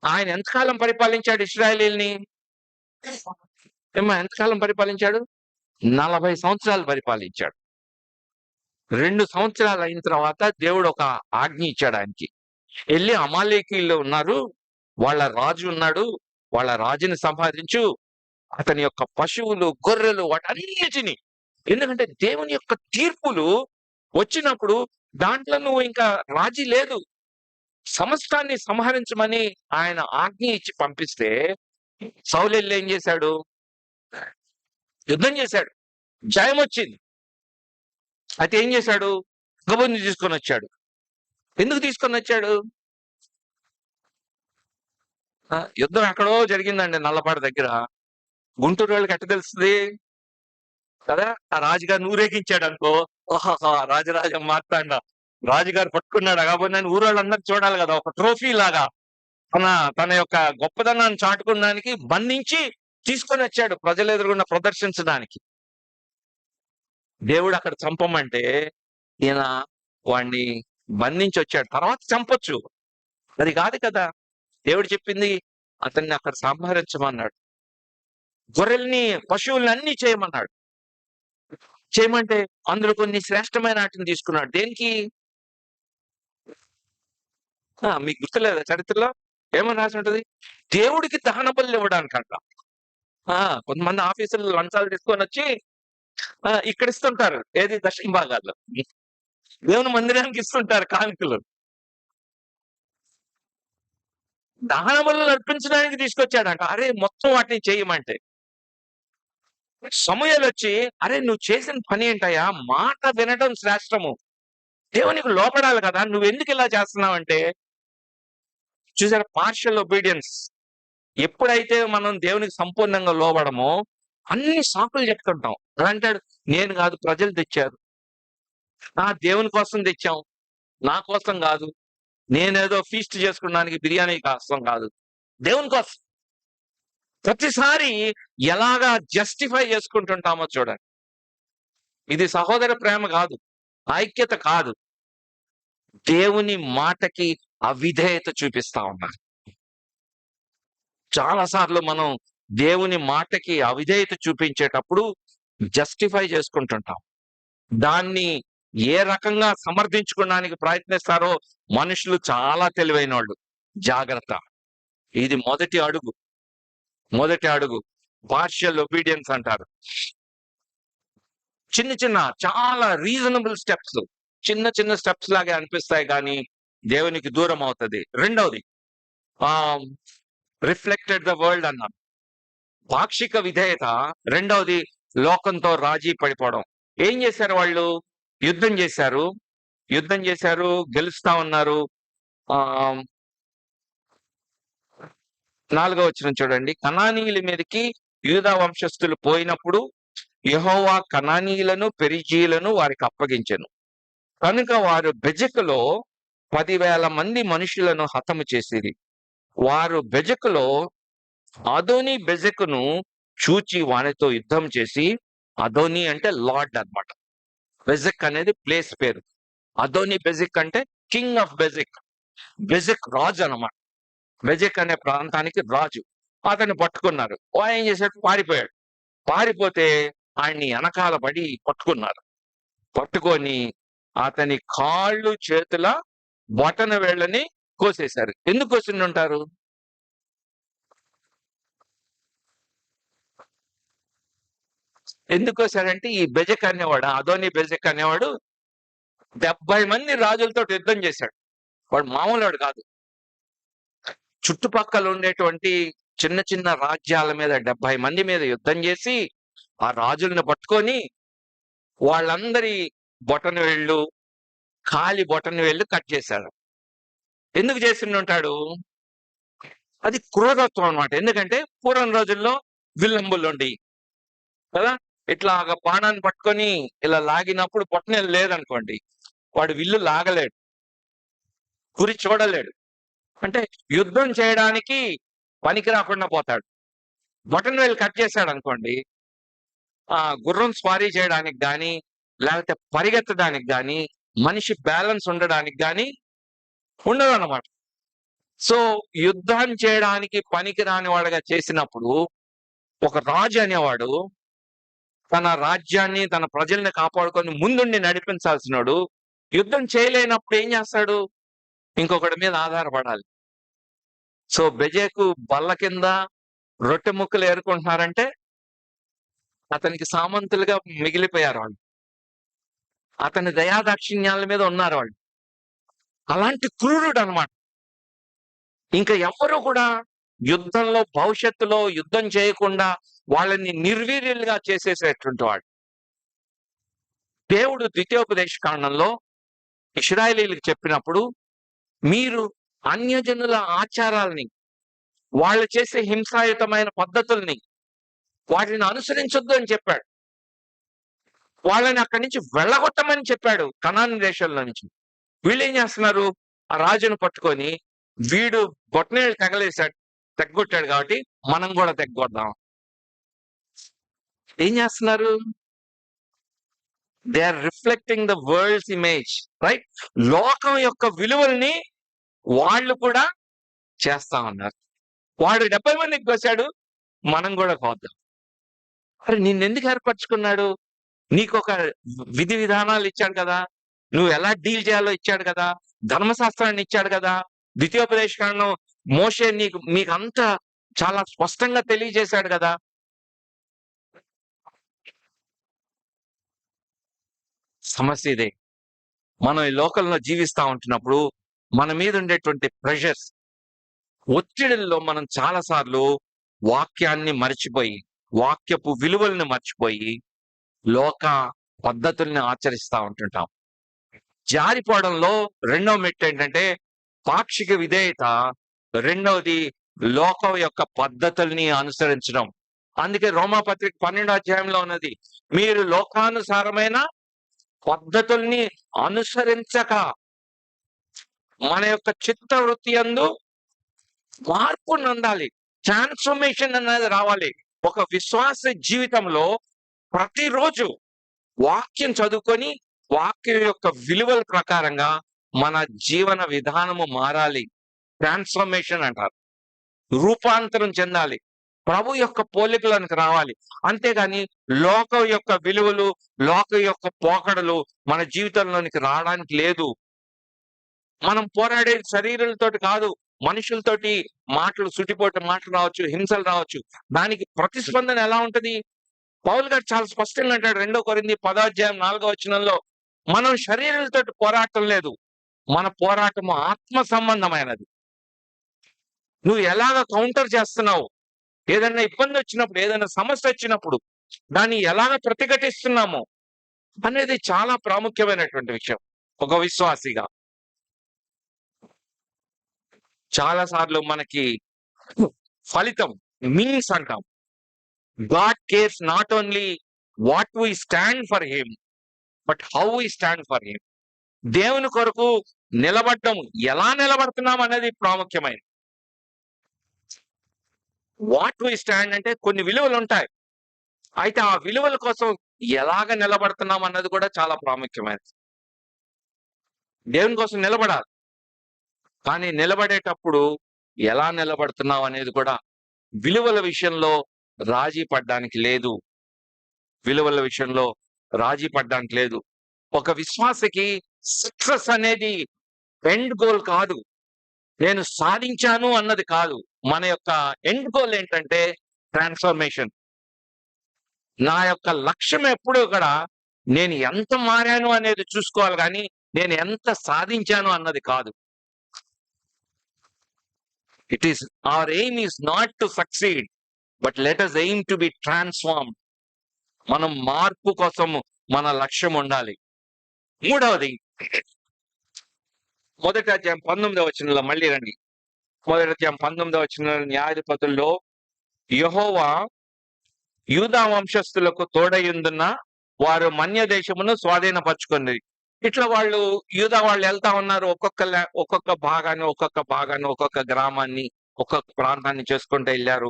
ఆయన ఎంతకాలం పరిపాలించాడు ఇశ్రాయేలీయుల్ని? ఎంతకాలం పరిపాలించాడు? 40 సంవత్సరాలు పరిపాలించాడు. 2 సంవత్సరాలు అయిన తర్వాత దేవుడు ఒక ఆజ్ఞ ఇచ్చాడు ఆయనకి. ఎళ్లి అమాలేకీయులు ఉన్నారు, వాళ్ళ రాజు ఉన్నాడు, వాళ్ళ రాజుని సంపాదించు, అతని యొక్క పశువులు, గొర్రెలు వాటన్నిటిని. ఎందుకంటే దేవుని యొక్క తీర్పులు వచ్చినప్పుడు దాంట్లో నువ్వు ఇంకా రాజీ లేదు. సమస్తాన్ని సంహరించమని ఆయన ఆజ్ఞ ఇచ్చి పంపిస్తే సౌలెళ్ళి ఏం చేశాడు? యుద్ధం చేశాడు. జయం వచ్చింది. అయితే ఏం చేశాడు? గబుర్ని తీసుకొని వచ్చాడు. ఎందుకు తీసుకొని వచ్చాడు? యుద్ధం ఎక్కడో జరిగిందండి నల్లపాడు దగ్గర. గుంటూరు వాళ్ళకి ఎట్ట తెలుస్తుంది కదా? ఆ రాజుగారిని ఊరేగించాడు అనుకో, ఓహో రాజరాజం మార్తాండ రాజుగారు పట్టుకున్నాడు. కాకపోతే ఊరోళ్ళందరూ చూడాలి కదా, ఒక ట్రోఫీ లాగా తన తన యొక్క గొప్పదనాన్ని చాటుకోవడానికి బంధించి తీసుకొని వచ్చాడు ప్రజలు ఎదురుగుండా ప్రదర్శించడానికి. దేవుడు అక్కడ చంపమంటే ఈయన వాణ్ణి బంధించి వచ్చాడు. తర్వాత చంపొచ్చు, అది కాదు కదా దేవుడు చెప్పింది. అతన్ని అక్కడ సంహరించమన్నాడు. గొర్రెల్ని, పశువుల్ని అన్ని చేయమన్నాడు. చేయమంటే అందులో కొన్ని శ్రేష్టమైన వాటిని తీసుకున్నాడు. దేనికి? మీకు గుర్తులేదా చరిత్రలో ఏమని రాసి ఉంటది? దేవుడికి దహన బలులు ఇవ్వడానికంట. కొంతమంది ఆఫీసులు లంచాలు తీసుకొని వచ్చి ఇక్కడ ఇస్తుంటారు. ఏది? దక్షిణ భాగాల్లో దేవుని మందిరానికి ఇస్తుంటారు కానుకలు. దహన బలులు అర్పించడానికి తీసుకొచ్చాడంట. అరే మొత్తం వాటిని చేయమంటే సమూయేలు వచ్చి, అరే నువ్వు చేసిన పని ఏంటయ్యా? మాట వినడం శ్రేష్టము, దేవునికి లోపడాలి కదా, నువ్వెందుకు ఇలా చేస్తున్నావంటే, చూసారా పార్షియల్ ఒబీడియన్స్. ఎప్పుడైతే మనం దేవునికి సంపూర్ణంగా లోబడమో అన్ని సాకులు చెప్తుంటాం. అలా అంటాడు, నేను కాదు ప్రజలు తెచ్చారు, దేవుని కోసం తెచ్చాం, నా కోసం కాదు, నేనేదో ఫీస్ట్ చేసుకోవడానికి బిర్యానీ కోసం కాదు, దేవుని కోసం. ప్రతిసారి ఎలాగా జస్టిఫై చేసుకుంటుంటామో చూడండి. ఇది సహోదర ప్రేమ కాదు, ఐక్యత కాదు, దేవుని మాటకి అవిధేయత చూపిస్తా ఉన్నారు. చాలా సార్లు మనం దేవుని మాటకి అవిధేయత చూపించేటప్పుడు జస్టిఫై చేసుకుంటుంటాం. దాన్ని ఏ రకంగా సమర్థించుకోవడానికి ప్రయత్నిస్తారో మనుషులు చాలా తెలివైన వాళ్ళు. జాగ్రత్త, ఇది మొదటి అడుగు. మొదటి అడుగు పార్షియల్ ఒబీడియన్స్ అంటారు. చిన్న చిన్న చాలా రీజనబుల్ స్టెప్స్, చిన్న చిన్న స్టెప్స్ లాగే అనిపిస్తాయి కానీ దేవునికి దూరం అవుతుంది. రెండవది రిఫ్లెక్టెడ్ ద వరల్డ్ అన్నాం, పాక్షిక విధేయత. రెండవది లోకంతో రాజీ పడిపోవడం. ఏం చేశారు వాళ్ళు? యుద్ధం చేశారు, యుద్ధం చేశారు, గెలుస్తా ఉన్నారు. 4వ వచనం చూడండి. కనానీయుల మీదకి యూదా వంశస్థులు పోయినప్పుడు యెహోవా కనానీయులను, పెరిజీయులను వారికి అప్పగించెను. కనుక వారు బెజెకులో 10,000 మంది మనుషులను హతము చేసిరి. వారు బెజెకులో అదోని బెజెకును చూచి వానితో యుద్ధం చేసి, అదోని అంటే లార్డ్ అన్నమాట, బెజెక్ అనేది ప్లేస్ పేరు. అదోని బెజెక్ అంటే కింగ్ ఆఫ్ బెజెక్. బెజెక్ రాజు అన్నమాట. బెజెక్ అనే ప్రాంతానికి రాజు. అతన్ని పట్టుకున్నారు. వాడు ఏం చేశాడు? పారిపోయాడు. పారిపోతే ఆయన్ని వెనకాల పడి పట్టుకున్నారు. పట్టుకొని అతని కాళ్ళు చేతుల బొటన వేళ్ళని కోసేశారు. ఎందుకు కోసిండుంటారు? ఎందుకు కోసారంటే ఈ బెజెక్ అనేవాడు, అదోని బెజెక్ అనేవాడు 70 మంది రాజులతో యుద్ధం చేశాడు. వాడు మామూలోడు కాదు. చుట్టుపక్కల ఉండేటువంటి చిన్న చిన్న రాజ్యాల మీద 70 మంది మీద యుద్ధం చేసి ఆ రాజుల్ని పట్టుకొని వాళ్ళందరి బొటన వేళ్ళు, కాలి బొటన వేళ్ళు కట్ చేశాడు. ఎందుకు చేసిండుంటాడు? అది క్రూరత్వం అన్నమాట. ఎందుకంటే పూర్వం రోజుల్లో విల్లంబులుండి కదా, ఇట్లాగా బాణాన్ని పట్టుకొని ఇలా లాగినప్పుడు బొటనవేలు లేదనుకోండి, వాడు విల్లు లాగలేడు, గురి చూడలేడు. అంటే యుద్ధం చేయడానికి పనికి రాకుండా పోతాడు. బొటనవేలు కట్ చేశాడు అనుకోండి, గుర్రం స్వారీ చేయడానికి గాని, లేకపోతే పరిగెత్తడానికి గాని, మనిషి బ్యాలెన్స్ ఉండడానికి గాని ఉండదన్నమాట. సో యుద్ధం చేయడానికి పనికి రాని వాడుగా చేసినప్పుడు ఒక రాజు అనేవాడు తన రాజ్యాన్ని, తన ప్రజల్ని కాపాడుకొని ముందుండి నడిపించాల్సినోడు యుద్ధం చేయలేనప్పుడు ఏం చేస్తాడు? ఇంకొకటి మీద ఆధారపడాలి. సో బెజెకు బల్ల కింద రొట్టె ముక్కలు ఏరుకుంటున్నారంటే అతనికి సామంతులుగా మిగిలిపోయారు వాళ్ళు. అతని దయాదాక్షిణ్యాల మీద ఉన్నారు వాళ్ళు. అలాంటి క్రూరుడు అన్నమాట. ఇంకా ఎవ్వరూ కూడా యుద్ధంలో భవిష్యత్తులో యుద్ధం చేయకుండా వాళ్ళని నిర్వీర్యులుగా చేసేసేటువంటి వాడు. దేవుడు ద్వితీయోపదేశ కాండంలో ఇశ్రాయేలీయులకు చెప్పినప్పుడు, మీరు అన్యజనుల ఆచారాల్ని, వాళ్ళు చేసే హింసాయుతమైన పద్ధతుల్ని వాటిని అనుసరించొద్దు అని చెప్పాడు. వాళ్ళని అక్కడి నుంచి వెళ్ళగొట్టమని చెప్పాడు, కనాను దేశంలో నుంచి. వీళ్ళు ఏం చేస్తున్నారు? ఆ రాజును పట్టుకొని వీడు బొటనవేలు తెగ్గొట్టాడు కాబట్టి మనం కూడా తెగ్గొడదాం. ఏం చేస్తున్నారు? They are reflecting the world's image, right? లోకం యొక్క విలువల్ని వాళ్ళు కూడా చేస్తా ఉన్నారు. వాడు 70 మందికి కోసాడు, మనం కూడా కోద్దాం. అరే నిన్నెందుకు ఏర్పరచుకున్నాడు? నీకొక విధి విధానాలు ఇచ్చాడు కదా, నువ్వు ఎలా డీల్ చేయాలో ఇచ్చాడు కదా, ధర్మశాస్త్రాన్ని ఇచ్చాడు కదా, ద్వితీయోపదేశ కాండం మోషే మీకు అంతా చాలా స్పష్టంగా తెలియజేశాడు కదా. సమస్య ఇదే. మనం ఈ లోకంలో జీవిస్తా ఉంటున్నప్పుడు మన మీద ఉండేటువంటి ప్రెషర్స్, ఒత్తిడిల్లో మనం చాలా సార్లు వాక్యాన్ని మర్చిపోయి, వాక్యపు విలువల్ని మర్చిపోయి లోక పద్ధతుల్ని ఆచరిస్తా ఉంటుంటాం. జారిపోవడంలో రెండవ మెట్టు ఏంటంటే పాక్షిక విధేయత, రెండవది లోకం యొక్క పద్ధతుల్ని అనుసరించడం. అందుకే రోమాపత్రిక 12వ అధ్యాయంలో ఉన్నది, మీరు లోకానుసారమైన పద్ధతుల్ని అనుసరించక మన యొక్క చిత్తవృత్తి యందు మార్పు నందాలి, ట్రాన్స్ఫర్మేషన్ అనేది రావాలి. ఒక విశ్వాస జీవితంలో ప్రతిరోజు వాక్యం చదువుకొని వాక్యం యొక్క విలువల ప్రకారంగా మన జీవన విధానము మారాలి. ట్రాన్స్ఫర్మేషన్ అంటారు. రూపాంతరం చెందాలి, ప్రభు యొక్క పోలికలకు రావాలి. అంతేగాని లోకం యొక్క విలువలు, లోకం యొక్క పోకడలు మన జీవితంలోనికి రావడానికి లేదు. మనం పోరాడేది శరీరాలతోటి కాదు, మనుషులతోటి. మాటలు, సుటిపోటు మాటలు రావచ్చు, హింసలు రావచ్చు. దానికి ప్రతిస్పందన ఎలా ఉంటది? పౌలు గారు చాలా స్పష్టంగా అంటాడు 2 కొరింథీ 10వ అధ్యాయం 4వ వచనంలో, మనం శరీరాలతోటి పోరాటం లేదు, మన పోరాటము ఆత్మ సంబంధమైనది. నువ్వు ఎలాగ కౌంటర్ చేస్తున్నావు? ఏదైనా ఇబ్బంది వచ్చినప్పుడు, ఏదైనా సమస్య వచ్చినప్పుడు దాన్ని ఎలాగ ప్రతిఘటిస్తున్నామో అనేది చాలా ప్రాముఖ్యమైనటువంటి విషయం ఒక విశ్వాసిగా. చాలా సార్లు మనకి ఫలితం మీన్స్ అంటాం. God cares not only what we stand for him, but how we stand for him. దేవుని కొరకు నిలబడడం, ఎలా నిలబడుతున్నాం అనేది ప్రాముఖ్యమైనది. వాట్ వి స్టాండ్ అంటే కొన్ని విలువలు ఉంటాయి, అయితే ఆ విలువల కోసం ఎలాగ నిలబడుతున్నాం అన్నది కూడా చాలా ప్రాముఖ్యమైనది. దేవుని కోసం నిలబడాలి, కానీ నిలబడేటప్పుడు ఎలా నిలబడుతున్నాం అనేది కూడా విలువల విషయంలో రాజీ పడ్డానికి లేదు. విలువల విషయంలో రాజీ పడ్డానికి లేదు. ఒక విశ్వాసికి సక్సెస్ అనేది ఎండ్ గోల్ కాదు. నేను సాధించాను అన్నది కాదు. మన యొక్క ఎండ్ గోల్ ఏంటంటే ట్రాన్స్‌ఫర్మేషన్. నా యొక్క లక్ష్యం ఎప్పుడూ కూడా నేను ఎంత మారాను అనేది చూసుకోవాలి గానీ, నేను ఎంత సాధించాను అన్నది కాదు. Hour aim is not to succeed, but let us aim to be transformed. మనం మార్పు కోసం మన లక్ష్యం ఉండాలి. మూడవది, మొదటి అధ్యాయం 19వ వచనంలో మళ్ళీ రండి. మొదటి అధ్యాయం 19వ వచనంలో న్యాయాధిపతుల్లో యెహోవా యూదా వంశస్థులకు తోడయుందున్న వారు మన్య దేశమును స్వాధీనపరచుకున్నది. ఇట్లా యూదా వాళ్ళు వెళ్తా ఉన్నారు. ఒక్కొక్క భాగాన్ని, ఒక్కొక్క గ్రామాన్ని, ఒక్కొక్క ప్రాంతాన్ని చేసుకుంటూ వెళ్ళారు.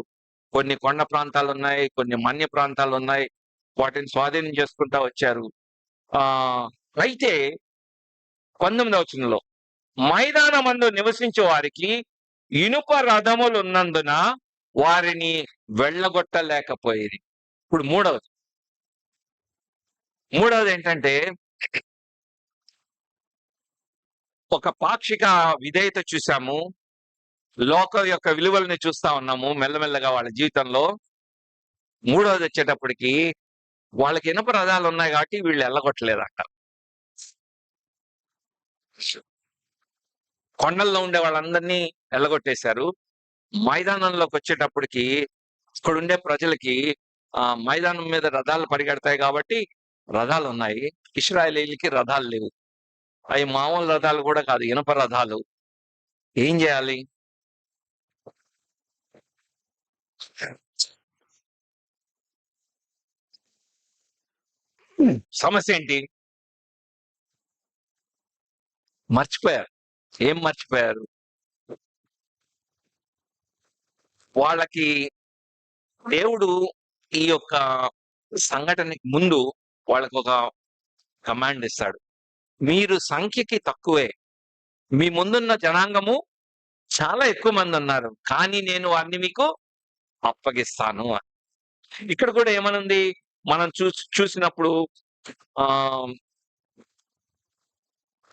కొన్ని కొండ ప్రాంతాలు ఉన్నాయి, కొన్ని మన్య ప్రాంతాలు ఉన్నాయి. వాటిని స్వాధీనం చేసుకుంటా వచ్చారు. అయితే 19వ వచనంలో మైదానమందు నివసించే వారికి ఇనుప రథములు ఉన్నందున వారిని వెళ్ళగొట్టలేకపోయేది. ఇప్పుడు మూడవది ఏంటంటే, ఒక పాక్షిక విధేయత చూసాము. లోకం యొక్క విలువల్ని చూస్తా ఉన్నాము మెల్లమెల్లగా వాళ్ళ జీవితంలో. మూడవది వచ్చేటప్పటికి వాళ్ళకి ఇనుప రథాలు ఉన్నాయి కాబట్టి వీళ్ళు వెళ్ళగొట్టలేదంట. కొండల్లో ఉండే వాళ్ళందరినీ వెళ్ళగొట్టేశారు. మైదానంలోకి వచ్చేటప్పటికి ఇక్కడుండే ప్రజలకి మైదానం మీద రథాలు పరిగెడతాయి కాబట్టి రథాలు ఉన్నాయి. ఇశ్రాయేలీయులకి రథాలు లేవు. అవి మామూలు రథాలు కూడా కాదు, ఇనుప రథాలు. ఏం చేయాలి? సమస్య ఏంటి? మర్చిపోయారు. ఏం మర్చిపోయారు? వాళ్ళకి దేవుడు ఈ యొక్క సంఘటనకి ముందు వాళ్ళకు ఒక కమాండ్ ఇస్తాడు. మీరు సంఖ్యకి తక్కువే, మీ ముందున్న జనాంగము చాలా ఎక్కువ మంది ఉన్నారు, కానీ నేను వారిని మీకు అప్పగిస్తాను అని. ఇక్కడ కూడా ఏమనుంది మనం చూసినప్పుడు,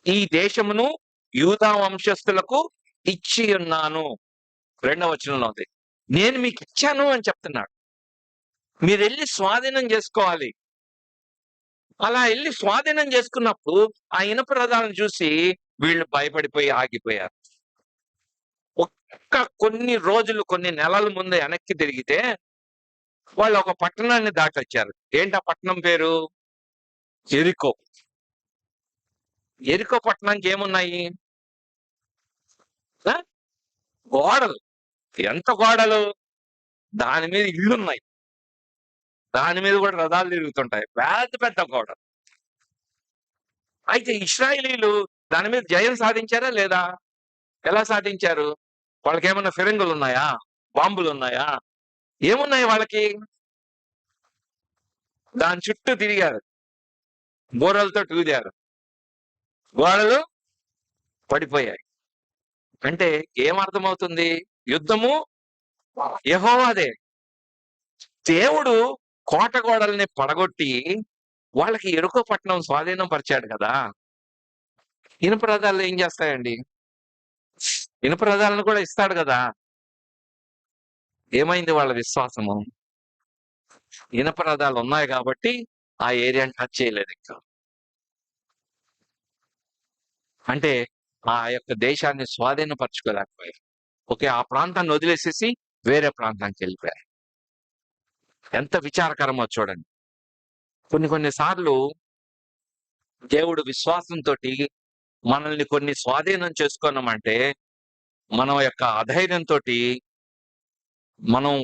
ఈ దేశమును యూదా వంశస్థులకు ఇచ్చి ఉన్నాను. 2వ వచనంలో ఉంది. నేను మీకు ఇచ్చాను అని చెప్తున్నాడు. మీరు వెళ్ళి స్వాధీనం చేసుకోవాలి. అలా వెళ్ళి స్వాధీనం చేసుకున్నప్పుడు ఆ ఇనుప రథాలను చూసి వీళ్ళు భయపడిపోయి ఆగిపోయారు. కొన్ని రోజులు, కొన్ని నెలల ముందే వెనక్కి తిరిగితే వాళ్ళు ఒక పట్టణాన్ని దాటొచ్చారు. ఏంటి ఆ పట్టణం పేరు? యెరికో. యెరికో పట్టణానికి ఏమున్నాయి? గోడలు. ఎంత గోడలు? దాని మీద ఇళ్ళున్నాయి. దాని మీద కూడా రథాలు తిరుగుతుంటాయి. పెద్ద పెద్ద గోడలు. అయితే ఇశ్రాయేలీయులు దాని మీద జయం సాధించారా లేదా? ఎలా సాధించారు? వాళ్ళకి ఏమన్నా ఫిరంగులు ఉన్నాయా? బాంబులు ఉన్నాయా? ఏమున్నాయి వాళ్ళకి? దాని చుట్టూ తిరిగారు, బోరలతో టూదారు, గోడలు పడిపోయాయి. అంటే ఏమర్థమవుతుంది? యుద్ధము యెహోవాదే. దేవుడు కోట గోడల్ని పడగొట్టి వాళ్ళకి యెరికో పట్టణం స్వాధీనం పరిచాడు కదా. ఇనుప రథాలు ఏం చేస్తాయండి? ఇనుప రథాలను కూడా ఇస్తాడు కదా. ఏమైంది వాళ్ళ విశ్వాసము? ఇనుప రథాలు ఉన్నాయి కాబట్టి ఆ ఏరియాని టచ్ చేయలేదు ఇంకా. అంటే ఆ యొక్క దేశాన్ని స్వాధీనపరచుకోలేకపోయారు. ఓకే, ఆ ప్రాంతాన్ని వదిలేసేసి వేరే ప్రాంతానికి వెళ్ళిపోయారు. ఎంత విచారకరమో చూడండి. కొన్ని సార్లు దేవుడు విశ్వాసంతో మనల్ని కొన్ని స్వాధీనం చేసుకున్నామంటే మన యొక్క అధైర్యంతో మనం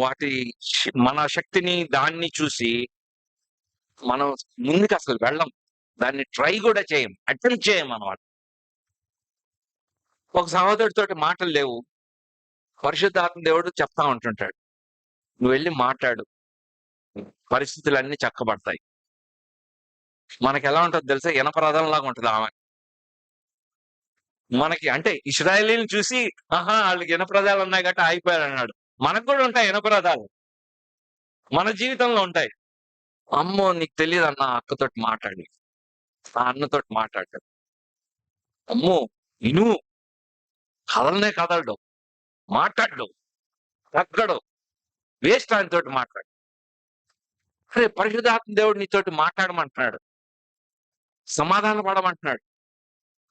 మన శక్తిని దాన్ని చూసి మనం ముందుకు అసలు వెళ్ళం. దాన్ని ట్రై కూడా చేయం, అటెంప్ట్ చేయం అన్నమాట. ఒక సహోదరుడితోటి మాటలు లేవు, పరిశుద్ధాత్మ దేవుడు చెప్తా ఉంటుంటాడు, నువ్వు వెళ్ళి మాట్లాడు, పరిస్థితులన్నీ చక్కబడతాయి. మనకి ఎలా ఉంటుంది తెలుసా? ఇనప రథంలాగా ఉంటుంది ఆమె. మనకి అంటే ఇశ్రాయేలీని చూసి వాళ్ళకి ఇనప రథాలు ఉన్నాయి కాబట్టి ఆగిపోయారు అన్నాడు. మనకు కూడా ఉంటాయి ఇనపరదాలు. మన జీవితంలో ఉంటాయి. అమ్మో! నీకు తెలీదన్నా ఆ అక్కతోటి మాట్లాడి. ఆ అన్నతోటి మాట్లాడటం. అమ్మో! ఇను కదలనే కదలడు. మాట్లాడడు. తగ్గడు. వేస్ట్ ఆయనతోటి మాట్లాడు. అరే! పరిశుద్ధాత్మ దేవుడు నీతోటి మాట్లాడమంటున్నాడు. సమాధాన పడమంటున్నాడు.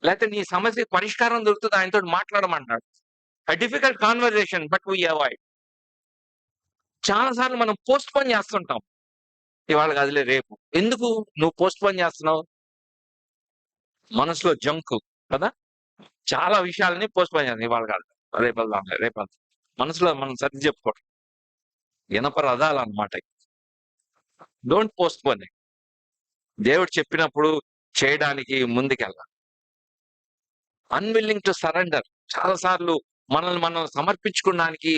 లేతే నీ సమస్యకి పరిష్కారం దొరుకుతది ఆయనతోటి మాట్లాడమంటున్నాడు. a difficult conversation but we avoid. చాలా సార్లు మనం పోస్ట్‌పోన్ చేస్తుంటాం. ఇవాళ కాదులే రేపు. ఎందుకు నువ్వు పోస్ట్‌పోన్ చేస్తున్నావు? మనసులో జంకు కదా! చాలా విషయాలని పోస్ట్‌పోన్ చేస్తాం. ఇవాళ కాదు. రేపెళ్దాంలే, రేపెళ్దాం. మనసులో మనం సర్ది చెప్పుకోవడం. ఇనప రథాలన్నమాట. Don't postpone it. దేవుడు చెప్పినప్పుడు చేయడానికి ముందుకెళ్ళాలి. Unwilling to surrender. చాలా సార్లు మనల్ని మనం సమర్పించుకోవడానికి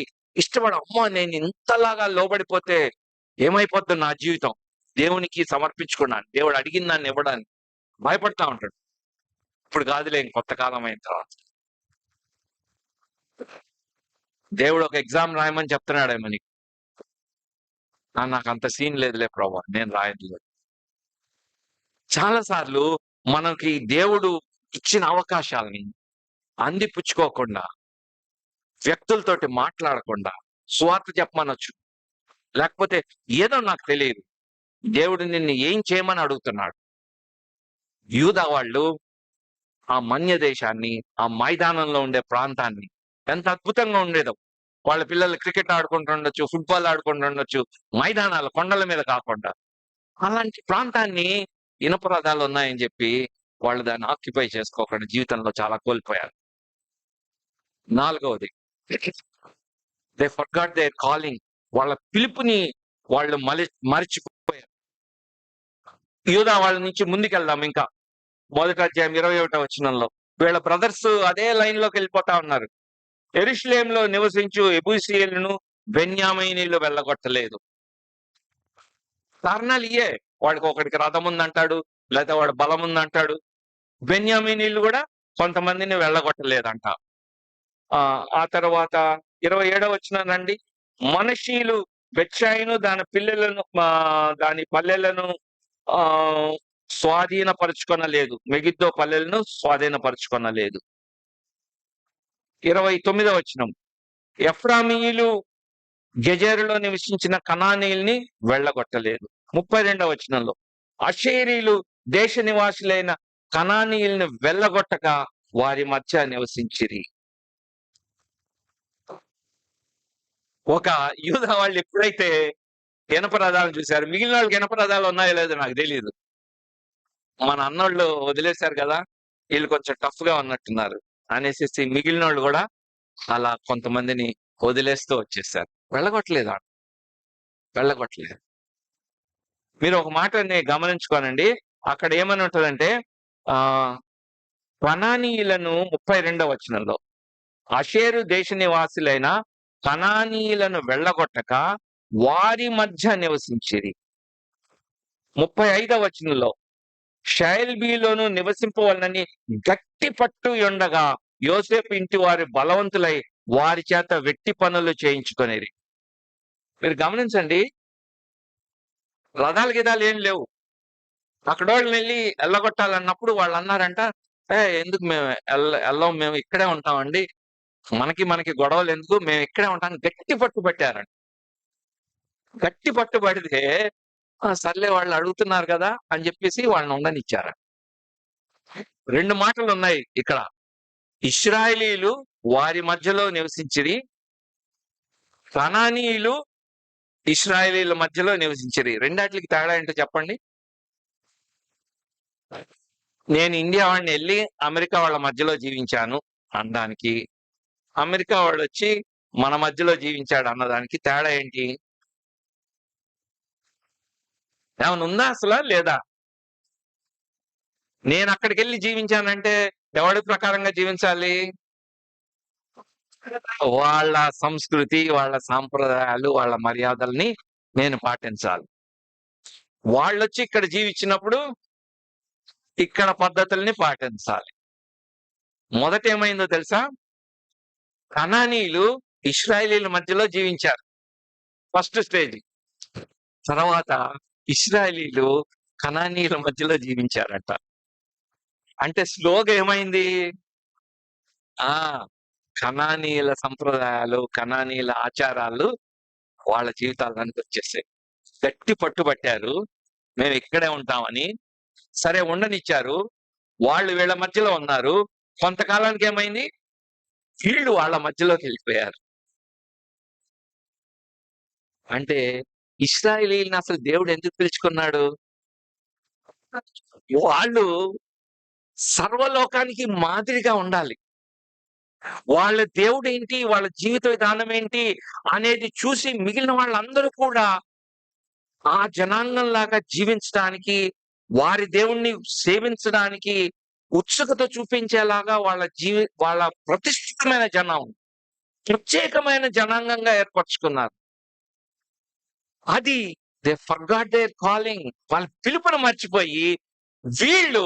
అమ్మో! నేను ఇంతలాగా లోబడిపోతే ఏమైపోద్దో నా జీవితం. దేవునికి సమర్పించుకున్నాను. దేవుడు అడిగిన దాన్ని ఇవ్వడానికి భయపడతా ఉంటాడు. ఇప్పుడు కాదులే ఇంకొంత కాలం అయిన తర్వాత. దేవుడు ఒక ఎగ్జామ్ రాయమని చెప్తున్నాడేమో నీకు. నాకంత సీన్ లేదులే ప్రభువా, నేను రాయట్లేదు. చాలా సార్లు మనకి దేవుడు ఇచ్చిన అవకాశాలని అందిపుచ్చుకోకుండా, వ్యక్తులతోటి మాట్లాడకుండా సువార్త చెప్పమనొచ్చు. లేకపోతే ఏదో నాకు తెలియదు. దేవుడు నిన్ను ఏం చేయమని అడుగుతున్నాడు. యూదా వాళ్ళు ఆ మన్య దేశాన్ని, ఆ మైదానంలో ఉండే ప్రాంతాన్ని ఎంత అద్భుతంగా ఉండేదో. వాళ్ళ పిల్లలు క్రికెట్ ఆడుకుంటుండొచ్చు, ఫుట్బాల్ ఆడుకుంటుండొచ్చు, మైదానాలు కొండల మీద కాకుండా. అలాంటి ప్రాంతాన్ని ఇనుప రథాలు ఉన్నాయని చెప్పి వాళ్ళు దాన్ని ఆక్యుపై చేసుకోకుండా జీవితంలో చాలా కోల్పోయారు. నాలుగవది, దే ఫర్గాట్ దేర్ కాలింగ్. వాళ్ళ పిలుపుని వాళ్ళు మరిచిపోయారు. యూదా వాళ్ళ నుంచి ముందుకెళ్దాం ఇంకా. మొదటి అధ్యాయం 21వ వచనంలో వీళ్ళ బ్రదర్స్ అదే లైన్ లోకి వెళ్ళిపోతా ఉన్నారు. యెరూషలేములో నివసించు యెబూసీయులను బెన్యామీనీయులు వెళ్ళగొట్టలేదు. కారణాలు ఇయే. వాడికి ఒకడికి రథం ఉందంటాడు, లేకపోతే వాడు బలం ఉందంటాడు. బెన్యామీనీయులు కూడా కొంతమందిని వెళ్ళగొట్టలేదంట. ఆ తర్వాత 27వ వచనం రండి. మనష్షీయులు బెత్షాయిను దాని పిల్లలను దాని పల్లెలను స్వాధీనపరుచుకొనలేదు. మెగిద్దో పల్లెలను స్వాధీనపరుచుకొనలేదు. 29వ వచనం. ఎఫ్రామీయులు గెజెరులో నివసించిన కనానీయుల్ని వెళ్ళగొట్టలేదు. 32వ వచనంలో అషేరీలు దేశ నివాసులైన కనానీయుల్ని వెళ్ళగొట్టక వారి మధ్య నివసించిరి. ఒక యూదా వాళ్ళు ఎప్పుడైతే ఇనప రథాలను చూశారు, మిగిలిన వాళ్ళకి ఇనప రథాలు ఉన్నాయో లేదో నాకు తెలియదు. మన అన్నోళ్ళు వదిలేశారు కదా, వీళ్ళు కొంచెం టఫ్ గా ఉన్నట్టున్నారు అనేసి మిగిలిన వాళ్ళు కూడా అలా కొంతమందిని వదిలేస్తూ వచ్చేసారు. వెళ్ళగొట్టలేదు. మీరు ఒక మాటని గమనించుకోనండి. అక్కడ ఏమని ఉంటుందంటే కనానీయులను 32వ వచనంలో అషేరు దేశ నివాసులైన కనానీయులను వెళ్ళగొట్టక వారి మధ్య నివసించిరి. 35వ వచనంలో షయల్బీలోను నివసింపవలనని గట్టి పట్టు ఉండగా యోసేపు ఇంటి వారి బలవంతులై వారి చేత వెట్టి పనులు చేయించుకొనిరి. మీరు గమనించండి, రథాల గిదాలు ఏం లేవు. అక్కడోళ్ళని వెళ్ళి ఎల్లగొట్టాలన్నప్పుడు వాళ్ళు అన్నారంట, ఎందుకు మేము వెళ్ళం, మేము ఇక్కడే ఉంటామండి, మనకి గొడవలు ఎందుకు, మేము ఇక్కడే ఉంటాం. గట్టి పట్టు పట్టారంట. గట్టి పట్టు పడితే సర్లే వాళ్ళు అడుగుతున్నారు కదా అని చెప్పేసి వాళ్ళని ఉండనిచ్చారు. 2 మాటలు ఉన్నాయి ఇక్కడ. ఇశ్రాయేలీయులు వారి మధ్యలో నివసించిరి, కనానీయులు ఇశ్రాయేలీయుల మధ్యలో నివసించిరి. రెండాట్లకి తేడా ఏంటో చెప్పండి. నేను ఇండియా వాడిని వెళ్ళి అమెరికా వాళ్ళ మధ్యలో జీవించాను అనడానికి, అమెరికా వాడు వచ్చి మన మధ్యలో జీవించాడు అన్నదానికి తేడా ఏంటి? ఏమైనా ఉందా అసలు? లేదా? నేను అక్కడికి వెళ్ళి జీవించానంటే ఎవడి ప్రకారంగా జీవించాలి? వాళ్ళ సంస్కృతి, వాళ్ళ సాంప్రదాయాలు, వాళ్ళ మర్యాదల్ని నేను పాటించాలి. వాళ్ళొచ్చి ఇక్కడ జీవించినప్పుడు ఇక్కడ పద్ధతుల్ని పాటించాలి. మొదట ఏమైందో తెలుసా? కనానీయులు ఇశ్రాయేలీల మధ్యలో జీవించారు ఫస్ట్ స్టేజ్. తర్వాత ఇశ్రాయేలీలు కనానీయుల మధ్యలో జీవించారట. అంటే స్లోగా ఏమైంది? ఆ కనానీయుల సంప్రదాయాలు, కనానీయుల ఆచారాలు వాళ్ళ జీవితాల్లోనికి వచ్చేసాయి. గట్టి పట్టుబట్టారు, మేము ఇక్కడే ఉంటామని. సరే ఉండనిచ్చారు. వాళ్ళు వీళ్ళ మధ్యలో ఉన్నారు. కొంతకాలానికి ఏమైంది? వీళ్ళు వాళ్ళ మధ్యలోకి వెళ్ళిపోయారు. అంటే ఇశ్రాయేలీయుల్ని అసలు దేవుడు ఎందుకు పిలుచుకున్నాడు? వాళ్ళు సర్వలోకానికి మాదిరిగా ఉండాలి. వాళ్ళ దేవుడేంటి, వాళ్ళ జీవిత విధానం ఏంటి అనేది చూసి మిగిలిన వాళ్ళందరూ కూడా ఆ జనాంగంలాగా జీవించడానికి, వారి దేవుణ్ణి సేవించడానికి ఉత్సుకత చూపించేలాగా వాళ్ళ ప్రతిష్ఠితమైన జనం, ప్రత్యేకమైన జనాంగంగా ఏర్పరచుకున్నారు. అది దే ఫర్గాట్ దేర్ కాలింగ్. వాళ్ళ పిలుపును మర్చిపోయి వీళ్ళు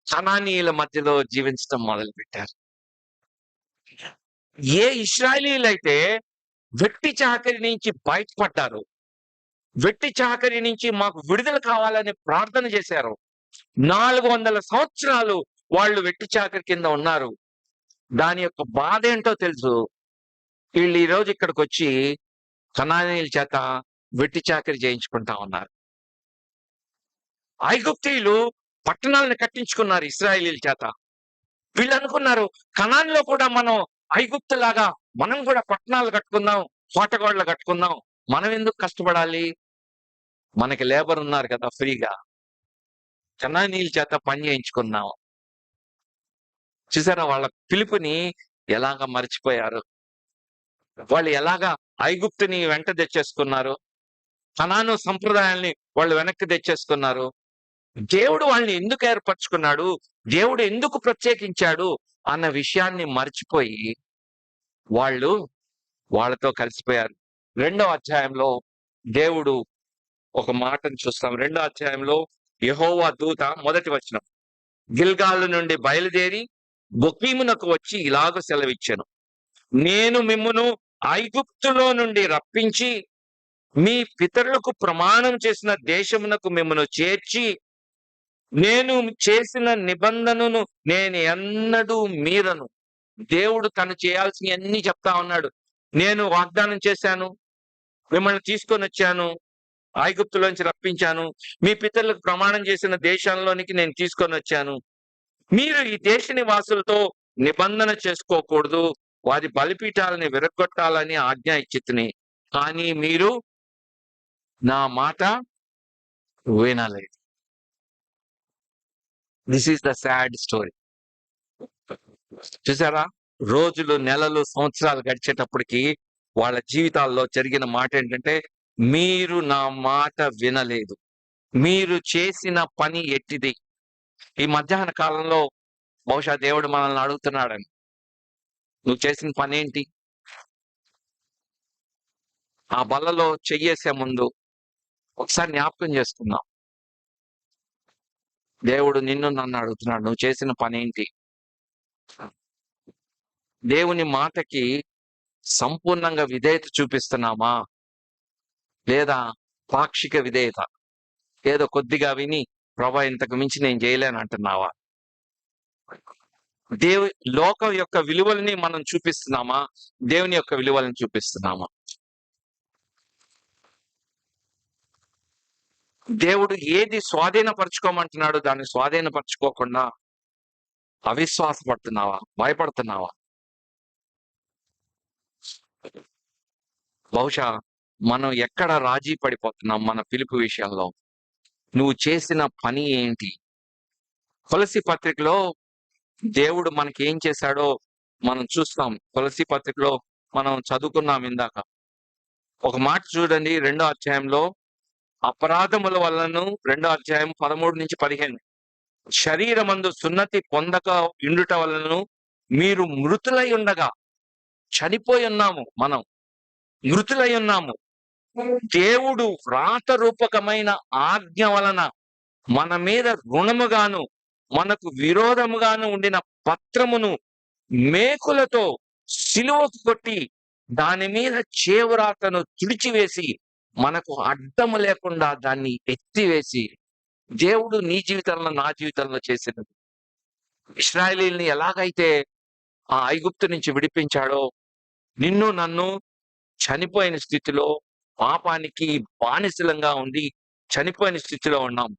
కనానీయుల మధ్యలో జీవించడం మొదలుపెట్టారు. ఏ ఇశ్రాయేలీయులైతే వెట్టి చాకరి నుంచి బయటపడ్డారు, వెట్టి చాకరి నుంచి మాకు విడుదల కావాలని ప్రార్థన చేశారు, 400 సంవత్సరాలు వాళ్ళు వెట్టి చాకరి కింద ఉన్నారు. దాని యొక్క బాధ ఏంటో తెలుసు. వీళ్ళు ఈ రోజు ఇక్కడికి వచ్చి కనానీయుల చేత వెట్టి చాకరి చేయించుకుంటా ఉన్నారు. ఐగుప్తీయులు పట్టణాలను కట్టించుకున్నారు ఇశ్రాయేలీయుల చేత. వీళ్ళు అనుకున్నారు కనాన్లో కూడా మనం ఐగుప్తులాగా మనం కూడా పట్టణాలు కట్టుకుందాం, కోటగోడలు కట్టుకుందాం. మనం ఎందుకు కష్టపడాలి? మనకి లేబర్ ఉన్నారు కదా ఫ్రీగా, కనానీయుల చేత పని చేయించుకుందాం. చూసారా వాళ్ళ పిలుపుని ఎలాగా మర్చిపోయారు? వాళ్ళు ఎలాగా ఐగుప్తుని వెంట తెచ్చేసుకున్నారు, కనాను సంప్రదాయాల్ని వాళ్ళు వెనక్కి తెచ్చేసుకున్నారు. దేవుడు వాళ్ళని ఎందుకు ఏర్పరచుకున్నాడు, దేవుడు ఎందుకు ప్రత్యేకించాడు అన్న విషయాన్ని మర్చిపోయి వాళ్ళు వాళ్ళతో కలిసిపోయారు. 2వ అధ్యాయంలో దేవుడు ఒక మాటను చూస్తాం. 2వ అధ్యాయంలో యెహోవా దూత, మొదటి వచనం, గిల్గాలు నుండి బయలుదేరి బొకీమునకు వచ్చి ఇలాగ సెలవిచ్చెను, నేను మిమ్మును ఐగుప్తులో నుండి రప్పించి మీ పితరులకు ప్రమాణం చేసిన దేశమునకు మిమ్మును చేర్చి నేను చేసిన నిబంధనను నేను ఎన్నడూ మీరను. దేవుడు తను చేయాల్సినవన్నీ చెప్తా ఉన్నాడు. నేను వాగ్దానం చేశాను, మిమ్మల్ని తీసుకొని వచ్చాను, ఐగుప్తులోంచి రప్పించాను, మీ పితరులకు ప్రమాణం చేసిన దేశంలోనికి నేను తీసుకొని వచ్చాను. మీరు ఈ దేశ నివాసులతో నిబంధన చేసుకోకూడదు, వారి బలిపీఠాలని విరగొట్టాలని ఆజ్ఞ ఇచ్చితిని. కానీ మీరు నా మాట వినలేదు. This is the sad story. చూసారా, రోజులు, నెలలు, సంవత్సరాలు గడిచేటప్పటికి వాళ్ళ జీవితాల్లో జరిగిన మాట ఏంటంటే, మీరు నా మాట వినలేదు, మీరు చేసిన పని ఎట్టిది. ఈ మధ్యాహ్న కాలంలో బహుశా దేవుడు మనల్ని అడుగుతున్నాడని, నువ్వు చేసిన పని ఏంటి? ఆ బల్లలో చెయ్యేసే ముందు ఒకసారి జ్ఞాపకం చేసుకుందాం. దేవుడు నిన్ను నన్ను అడుగుతున్నాడు, నువ్వు చేసిన పని ఏంటి? దేవుని మాటకి సంపూర్ణంగా విధేయత చూపిస్తున్నామా, లేదా పాక్షిక విధేయత, ఏదో కొద్దిగా విని ప్రభా ఇంతకు మించి నేను చేయలేను అంటున్నావా? లోకం యొక్క విలువల్ని మనం చూపిస్తున్నామా, దేవుని యొక్క విలువలను చూపిస్తున్నామా? దేవుడు ఏది స్వాధీనపరచుకోమంటున్నాడు దాన్ని స్వాధీనపరచుకోకుండా అవిశ్వాసపడుతున్నావా, భయపడుతున్నావా? బహుశా మనం ఎక్కడ రాజీ పడిపోతున్నాం మన పిలుపు విషయంలో? నువ్వు చేసిన పని ఏంటి? కొలస్సీ పత్రికలో దేవుడు మనకి ఏం చేశాడో మనం చూస్తాం. కొలస్సీ పత్రికలో మనం చదువుకున్నాం ఇందాక. ఒక మాట చూడండి, 2వ అధ్యాయంలో, అపరాధముల వలన, 2వ అధ్యాయం 13-15, శరీరమందు సున్నతి పొందక ఇండుట వలన మీరు మృతులై ఉండగా, చనిపోయి ఉన్నాము, మనం మృతులై ఉన్నాము. దేవుడు వ్రాత రూపకమైన ఆజ్ఞ వలన మన మీద రుణముగాను మనకు విరోధముగాను ఉండిన పత్రమును మేకులతో సిలువకు కొట్టి దాని మీద చేవ్రాతను తుడిచివేసి మనకు అడ్డము లేకుండా దాన్ని ఎత్తివేసి దేవుడు నీ జీవితంలో నా జీవితంలో చేసినది. ఇశ్రాయేలీయుల్ని ఎలాగైతే ఆ ఐగుప్తు నుంచి విడిపించాడో నిన్ను నన్ను చనిపోయిన స్థితిలో పాపానికి బానిసలంగా ఉండి చనిపోయిన స్థితిలో ఉన్నాం.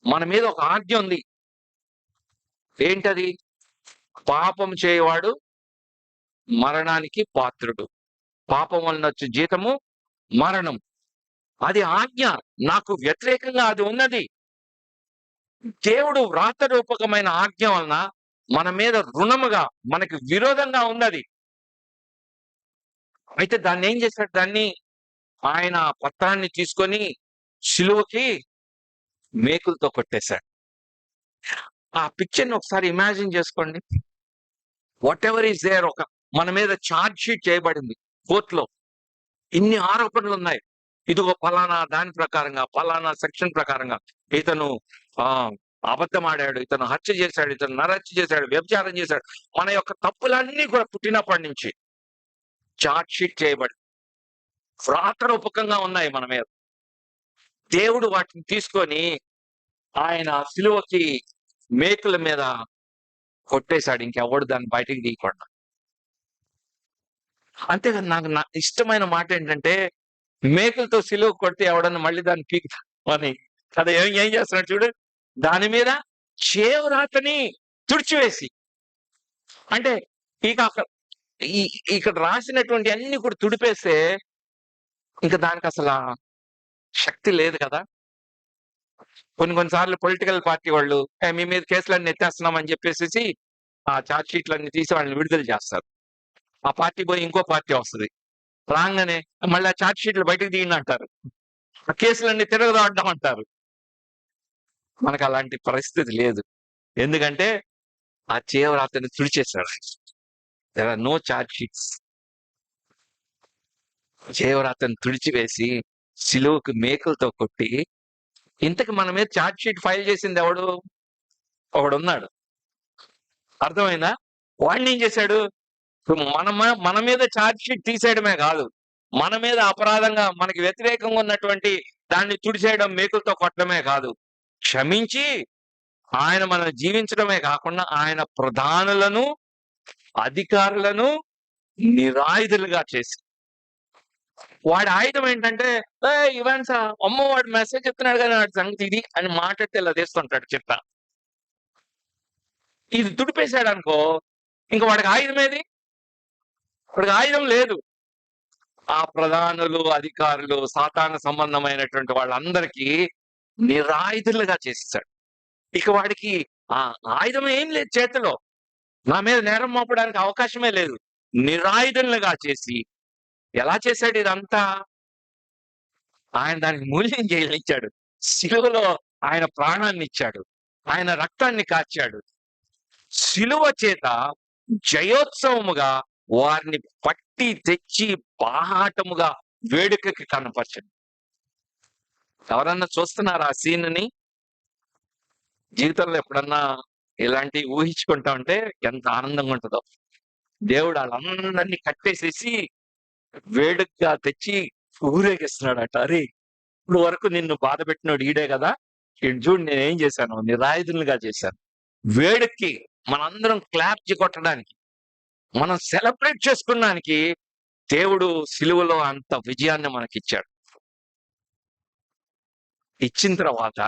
మన మీద ఒక ఆజ్ఞ ఉంది. ఏంటది? పాపం చేయవాడు మరణానికి పాత్రుడు. పాపం వలన వచ్చే జీతము మరణం. అది ఆజ్ఞ. నాకు వ్యతిరేకంగా అది ఉన్నది. దేవుడు వ్రాతరూపకమైన ఆజ్ఞ వలన మన మీద రుణముగా మనకి విరోధంగా ఉన్నది. అయితే దాన్ని ఏం చేశాడు? దాన్ని ఆయన పత్రాన్ని తీసుకొని సిలువకి మేకులతో కొట్టేశాడు. ఆ పిక్చర్‌ని ఒకసారి ఇమాజిన్ చేసుకోండి. వాట్ ఎవర్ ఈస్ దేర్, ఒక మన మీద చార్జ్ షీట్ చేయబడింది కోర్టులో. ఇన్ని ఆరోపణలు ఉన్నాయి. ఇదిగో ఫలానా దాని ప్రకారంగా, ఫలానా సెక్షన్ ప్రకారంగా ఇతను అబద్ధం ఆడాడు, ఇతను హత్య చేశాడు, ఇతను నరహత్య చేశాడు, వ్యభిచారం చేశాడు. మన యొక్క తప్పులన్నీ కూడా పుట్టినప్పటి నుంచి చార్జ్ షీట్ చేయబడి వ్రాతరూపకంగా ఉన్నాయి మన మీద. దేవుడు వాటిని తీసుకొని ఆయన సిలువకి మేకుల మీద కొట్టేశాడు. ఇంకెవడు దాన్ని బయటికి తీయకుండా. అంతేకాదు, నాకు ఇష్టమైన మాట ఏంటంటే, మేకులతో సిలువ కొడితే ఎవడన్నా మళ్ళీ దాన్ని పీకుతా అని కదా. ఏం చేస్తున్నాడు చూడు, దాని మీద చేవ్రాతని తుడిచివేసి. అంటే ఇక ఇక్కడ రాసినటువంటి అన్ని కూడా తుడిపేస్తే ఇంకా దానికి అసలు శక్తి లేదు కదా. కొన్నిసార్లు పొలిటికల్ పార్టీ వాళ్ళు మీ మీద కేసులన్నీ ఎత్తేస్తున్నాం అని చెప్పేసి ఆ చార్జ్ షీట్లన్నీ తీసి వాళ్ళని విడుదల చేస్తారు. ఆ పార్టీ పోయి ఇంకో పార్టీ వస్తుంది. రాగానే మళ్ళీ ఆ చార్జ్ షీట్లు బయటకు తీయండి అంటారు. ఆ కేసులన్నీ తిరగదాడడం అంటారు. మనకు అలాంటి పరిస్థితి లేదు. ఎందుకంటే ఆ చేవ్రాతని తుడిచేశాడు. There are no charge sheets. చేవ్రాతని తుడిచివేసి సిలువకు మేకులతో కొట్టి, ఇంతకు మన మీద చార్జ్ షీట్ ఫైల్ చేసింది ఎవడు? ఒకడున్నాడు. అర్థమైందా? వాడిని ఏం చేశాడు? మన మీద చార్జ్ షీట్ తీసేయడమే కాదు, మన మీద అపరాధంగా మనకి వ్యతిరేకంగా ఉన్నటువంటి దాన్ని తుడిచేయడం, మేకులతో కొట్టడమే కాదు, క్షమించి ఆయన మనం జీవించడమే కాకుండా ఆయన ప్రధానులను అధికారులను నిరాయుధులుగా చేసి, వాడి ఆయుధం ఏంటంటే ఈవెంట్స్ అమ్మో వాడు మెసేజ్ చెప్తున్నాడు కానీ వాడి సంగతి ఇది అని మాట్లాడితే ఇలా తీస్తుంటాడు చిట్ట. ఇది తుడిపేశాడు అనుకో, ఇంకా వాడికి ఆయుధం ఏది? వాడికి ఆయుధం లేదు. ఆ ప్రధానులు అధికారులు సాతాను సంబంధమైనటువంటి వాళ్ళందరికీ నిరాయుధులుగా చేసేసాడు. ఇక వాడికి ఆ ఆయుధం ఏం లేదు చేతిలో. నా మీద నేరం మోపడానికి అవకాశమే లేదు. నిరాయుధులుగా చేసి ఎలా చేశాడు ఇదంతా? ఆయన దానికి మూల్యం చెల్లించాడు. సిలువలో ఆయన ప్రాణాన్ని ఇచ్చాడు, ఆయన రక్తాన్ని కార్చాడు. సిలువ చేత జయోత్సవముగా వారిని పట్టి తెచ్చి బాహాటముగా వేడుకకి కనపరచండి. ఎవరన్నా చూస్తున్నారా ఆ సీన్ని? జీవితంలో ఎప్పుడన్నా ఇలాంటి ఊహించుకుంటా ఉంటే ఎంత ఆనందంగా ఉంటుందో. దేవుడు వాళ్ళందరినీ కట్టేసేసి వేడుకగా తెచ్చి ఊరేగిస్తున్నాడట. అరే, ఇప్పుడు వరకు నిన్ను బాధ పెట్టినోడు ఈడే కదా, ఇటు చూడు నేనేం చేశాను, నిరాయుధులుగా చేశాను. వేడుక్కి మనందరం క్లాప్ కొట్టడానికి, మనం సెలబ్రేట్ చేసుకోవడానికి దేవుడు సిలువలో అంత విజయాన్ని మనకిచ్చాడు. ఇచ్చిన తర్వాత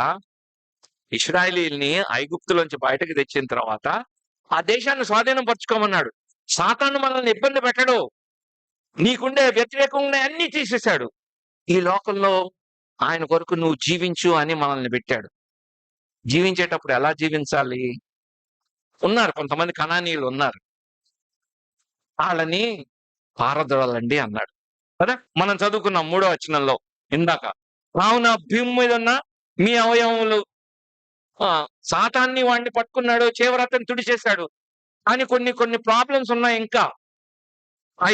ఇశ్రాయేలీయుల్ని ఐగుప్తులోంచి బయటకు తెచ్చిన తర్వాత ఆ దేశాన్ని స్వాధీనం పరచుకోమన్నాడు. సాతాను మనల్ని ఇబ్బంది పెట్టడు. నీకుండే వ్యతిరేకంగా అన్ని తీసేశాడు. ఈ లోకంలో ఆయన కొరకు నువ్వు జీవించు అని మనల్ని పెట్టాడు. జీవించేటప్పుడు ఎలా జీవించాలి? ఉన్నారు కొంతమంది కనానీయులు ఉన్నారు, వాళ్ళని పారదోలండి అన్నాడు కదా. మనం చదువుకున్నాం 3వ వచనంలో ఇందాక. కావున భూమి మీద ఉన్న మీ అవయవములు, సాతాన్ని వాడిని పట్టుకున్నాడు, చేవ్రాతని తుడిచేశాడు. కానీ కొన్ని ప్రాబ్లమ్స్ ఉన్నాయి ఇంకా.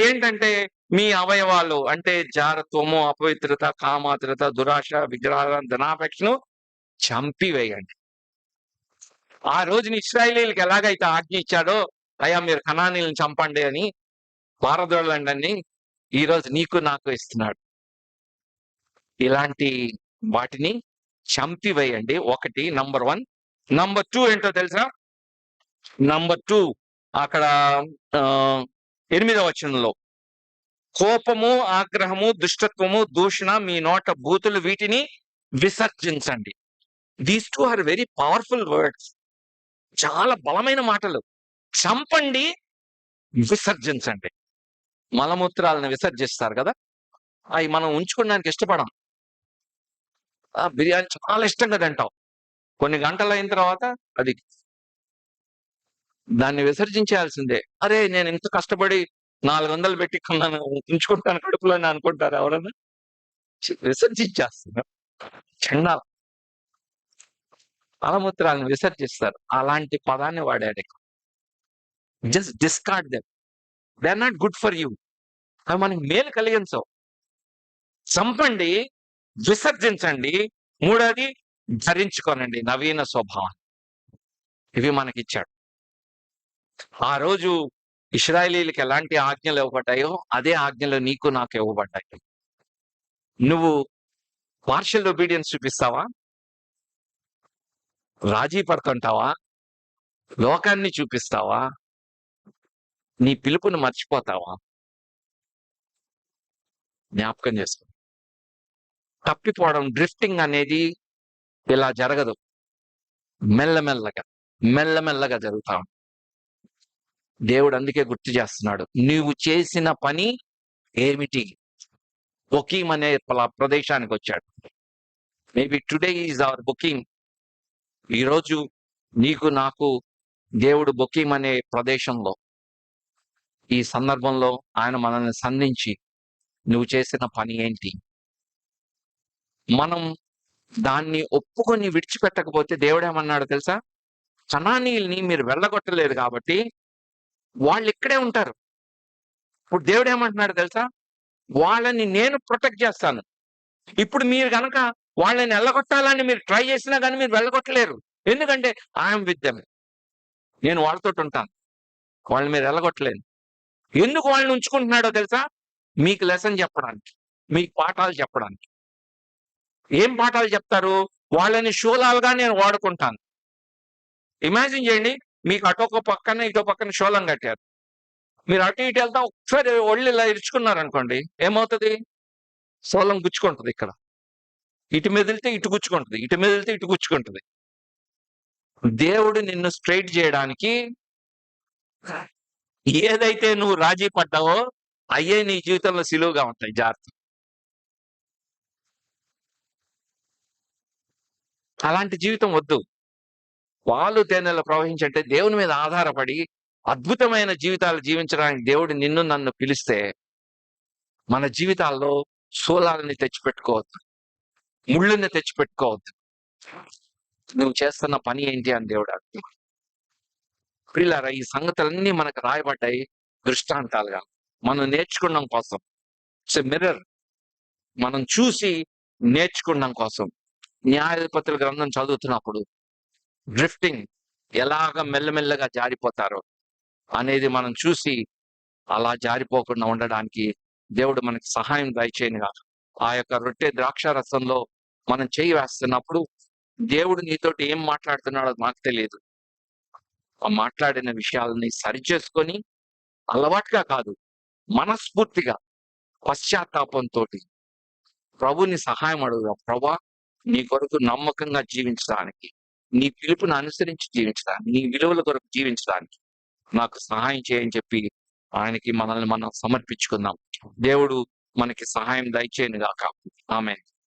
ఏంటంటే మీ అవయవాలు అంటే జారత్వము, అపవిత్రత, కామాతురత, దురాశ, విగ్రహాల ధనాపేక్షను చంపివేయండి. ఆ రోజున ఇశ్రాయేలీయులకు ఎలాగైతే ఆజ్ఞ ఇచ్చాడో, అయ్యా మీరు కనానీయులను చంపండి అని, పారదోలండి అని, ఈరోజు నీకు నాకు ఇస్తున్నాడు. ఇలాంటి వాటిని చంపివేయండి. ఒకటి నంబర్ 1. నంబర్ 2 ఏంటో తెలుసా? నంబర్ 2 అక్కడ 8వ వచనంలో, కోపము, ఆగ్రహము, దుష్టత్వము, దూషణ, మీ నోట బూతులు, వీటిని విసర్జించండి. These 2 are very powerful words. చాలా బలమైన మాటలు. చంపండి, విసర్జించండి. మలమూత్రాలను విసర్జిస్తారు కదా, అవి మనం ఉంచుకోవడానికి ఇష్టపడం. బిర్యానీ చాలా ఇష్టంగా తింటాం. కొన్ని గంటలు అయిన తర్వాత అది దాన్ని విసర్జించాల్సిందే. అరే, నేను ఇంత కష్టపడి 400 పెట్టి కొన్నాను, ఉంచుకుంటాను కడుపులో అని అనుకుంటారు ఎవరన్నా? విసర్జించేస్తున్నారు. చండాలం. మలమూత్రాలను విసర్జిస్తారు. అలాంటి పదాన్ని వాడాడు. Just discard them. They are not good for you. అవి మనకి మేలు కలిగించవు. చంపండి, విసర్జించండి. 3వది, ధరించుకోనండి నవీన స్వభావం. ఇవి మనకిచ్చాడు. ఆ రోజు ఇశ్రాయేలీయులకి ఎలాంటి ఆజ్ఞలు ఇవ్వబడ్డాయో అదే ఆజ్ఞలు నీకు నాకు ఇవ్వబడ్డాయి. నువ్వు పార్షియల్ ఒబీడియన్స్ చూపిస్తావా? రాజీ పడుతుంటావా? లోకాన్ని చూపిస్తావా? నీ పిలుపుని మర్చిపోతావా? జ్ఞాపకం చేసుకో. తప్పిపోవడం, డ్రిఫ్టింగ్ అనేది ఇలా జరగదు. మెల్లమెల్లగా జరుగుతాం. దేవుడు అందుకే గుర్తు చేస్తున్నాడు, నీవు చేసిన పని ఏమిటి? బొకీం అనే ప్రదేశానికి వచ్చాడు. Maybe today is our Bochim. ఈరోజు నీకు నాకు దేవుడు బొకీం అనే ప్రదేశంలో, ఈ సందర్భంలో ఆయన మనల్ని సంధించి, నువ్వు చేసిన పని ఏంటి? మనం దాన్ని ఒప్పుకొని విడిచిపెట్టకపోతే దేవుడు ఏమన్నాడు తెలుసా? కనానీయుల్ని మీరు వెళ్ళగొట్టలేదు కాబట్టి వాళ్ళు ఇక్కడే ఉంటారు. ఇప్పుడు దేవుడు ఏమంటున్నాడు తెలుసా? వాళ్ళని నేను ప్రొటెక్ట్ చేస్తాను. ఇప్పుడు మీరు గనక వాళ్ళని వెళ్ళగొట్టాలని మీరు ట్రై చేసినా కానీ మీరు వెళ్ళగొట్టలేరు. ఎందుకంటే ఐఎమ్ విత్ దెమ్. నేను వాళ్ళతో ఉంటాను. వాళ్ళని మీరు వెళ్ళగొట్టలేను. ఎందుకు వాళ్ళని ఉంచుకుంటున్నాడో తెలుసా? మీకు లెసన్ చెప్పడానికి, మీకు పాఠాలు చెప్పడానికి. ఏం పాఠాలు చెప్తారు? వాళ్ళని శూలాలుగా నేను వాడుకుంటాను. ఇమాజిన్ చేయండి, మీకు అటొక పక్కన ఇటో పక్కన శూలం కట్టారు. మీరు అటు ఇటు వెళ్తా ఒకసారి ఒళ్ళు ఇలా ఇరుచుకున్నారనుకోండి, ఏమవుతుంది? శూలం గుచ్చుకుంటుంది. ఇక్కడ ఇటు మెదిలితే ఇటు గుచ్చుకుంటుంది, ఇటు మెదిలితే ఇటు గుచ్చుకుంటుంది. దేవుడు నిన్ను స్ట్రైట్ చేయడానికి ఏదైతే నువ్వు రాజీ పడ్డావో అయ్యే నీ జీవితంలో సిలువుగా ఉంటాయి. జాగ్రత్త. అలాంటి జీవితం వద్దు. పాలు తేనెలు ప్రవహించంటే దేవుని మీద ఆధారపడి అద్భుతమైన జీవితాలు జీవించడానికి దేవుడు నిన్ను నన్ను పిలిస్తే, మన జీవితాల్లో శూలాలని తెచ్చిపెట్టుకోవద్దు, ముళ్ళుని తెచ్చిపెట్టుకోవద్దు. నువ్వు చేస్తున్న పని ఏంటి అని దేవుడు అడుగుతాడు. ప్రియులారా, ఈ సంగతులన్నీ మనకు రాయబడ్డాయి దృష్టాంతాలుగా, మనం నేర్చుకోవడం కోసం. It's a mirror. మనం చూసి నేర్చుకోవడం కోసం. న్యాయాధిపతుల గ్రంథం చదువుతున్నప్పుడు డ్రిఫ్టింగ్ ఎలాగ మెల్లమెల్లగా జారిపోతారో అనేది మనం చూసి అలా జారిపోకుండా ఉండడానికి దేవుడు మనకి సహాయం దయచేయనుగా. ఆ యొక్క రొట్టె ద్రాక్ష రసంలో మనం చేయి వేస్తున్నప్పుడు దేవుడు నీతోటి ఏం మాట్లాడుతున్నాడో మాకు తెలియదు. ఆ మాట్లాడిన విషయాలని సరిచేసుకొని అలవాటుగా కాదు, మనస్ఫూర్తిగా పశ్చాత్తాపంతో ప్రభుని సహాయం అడుగుదాం. ప్రభా, నీ కొరకు నమ్మకంగా జీవించడానికి, నీ పిలుపును అనుసరించి జీవించడానికి, నీ విలువల కొరకు జీవించడానికి నాకు సహాయం చేయని చెప్పి ఆయనకి మనల్ని మనం సమర్పించుకుందాం. దేవుడు మనకి సహాయం దయచేయను గాక. ఆమేన్.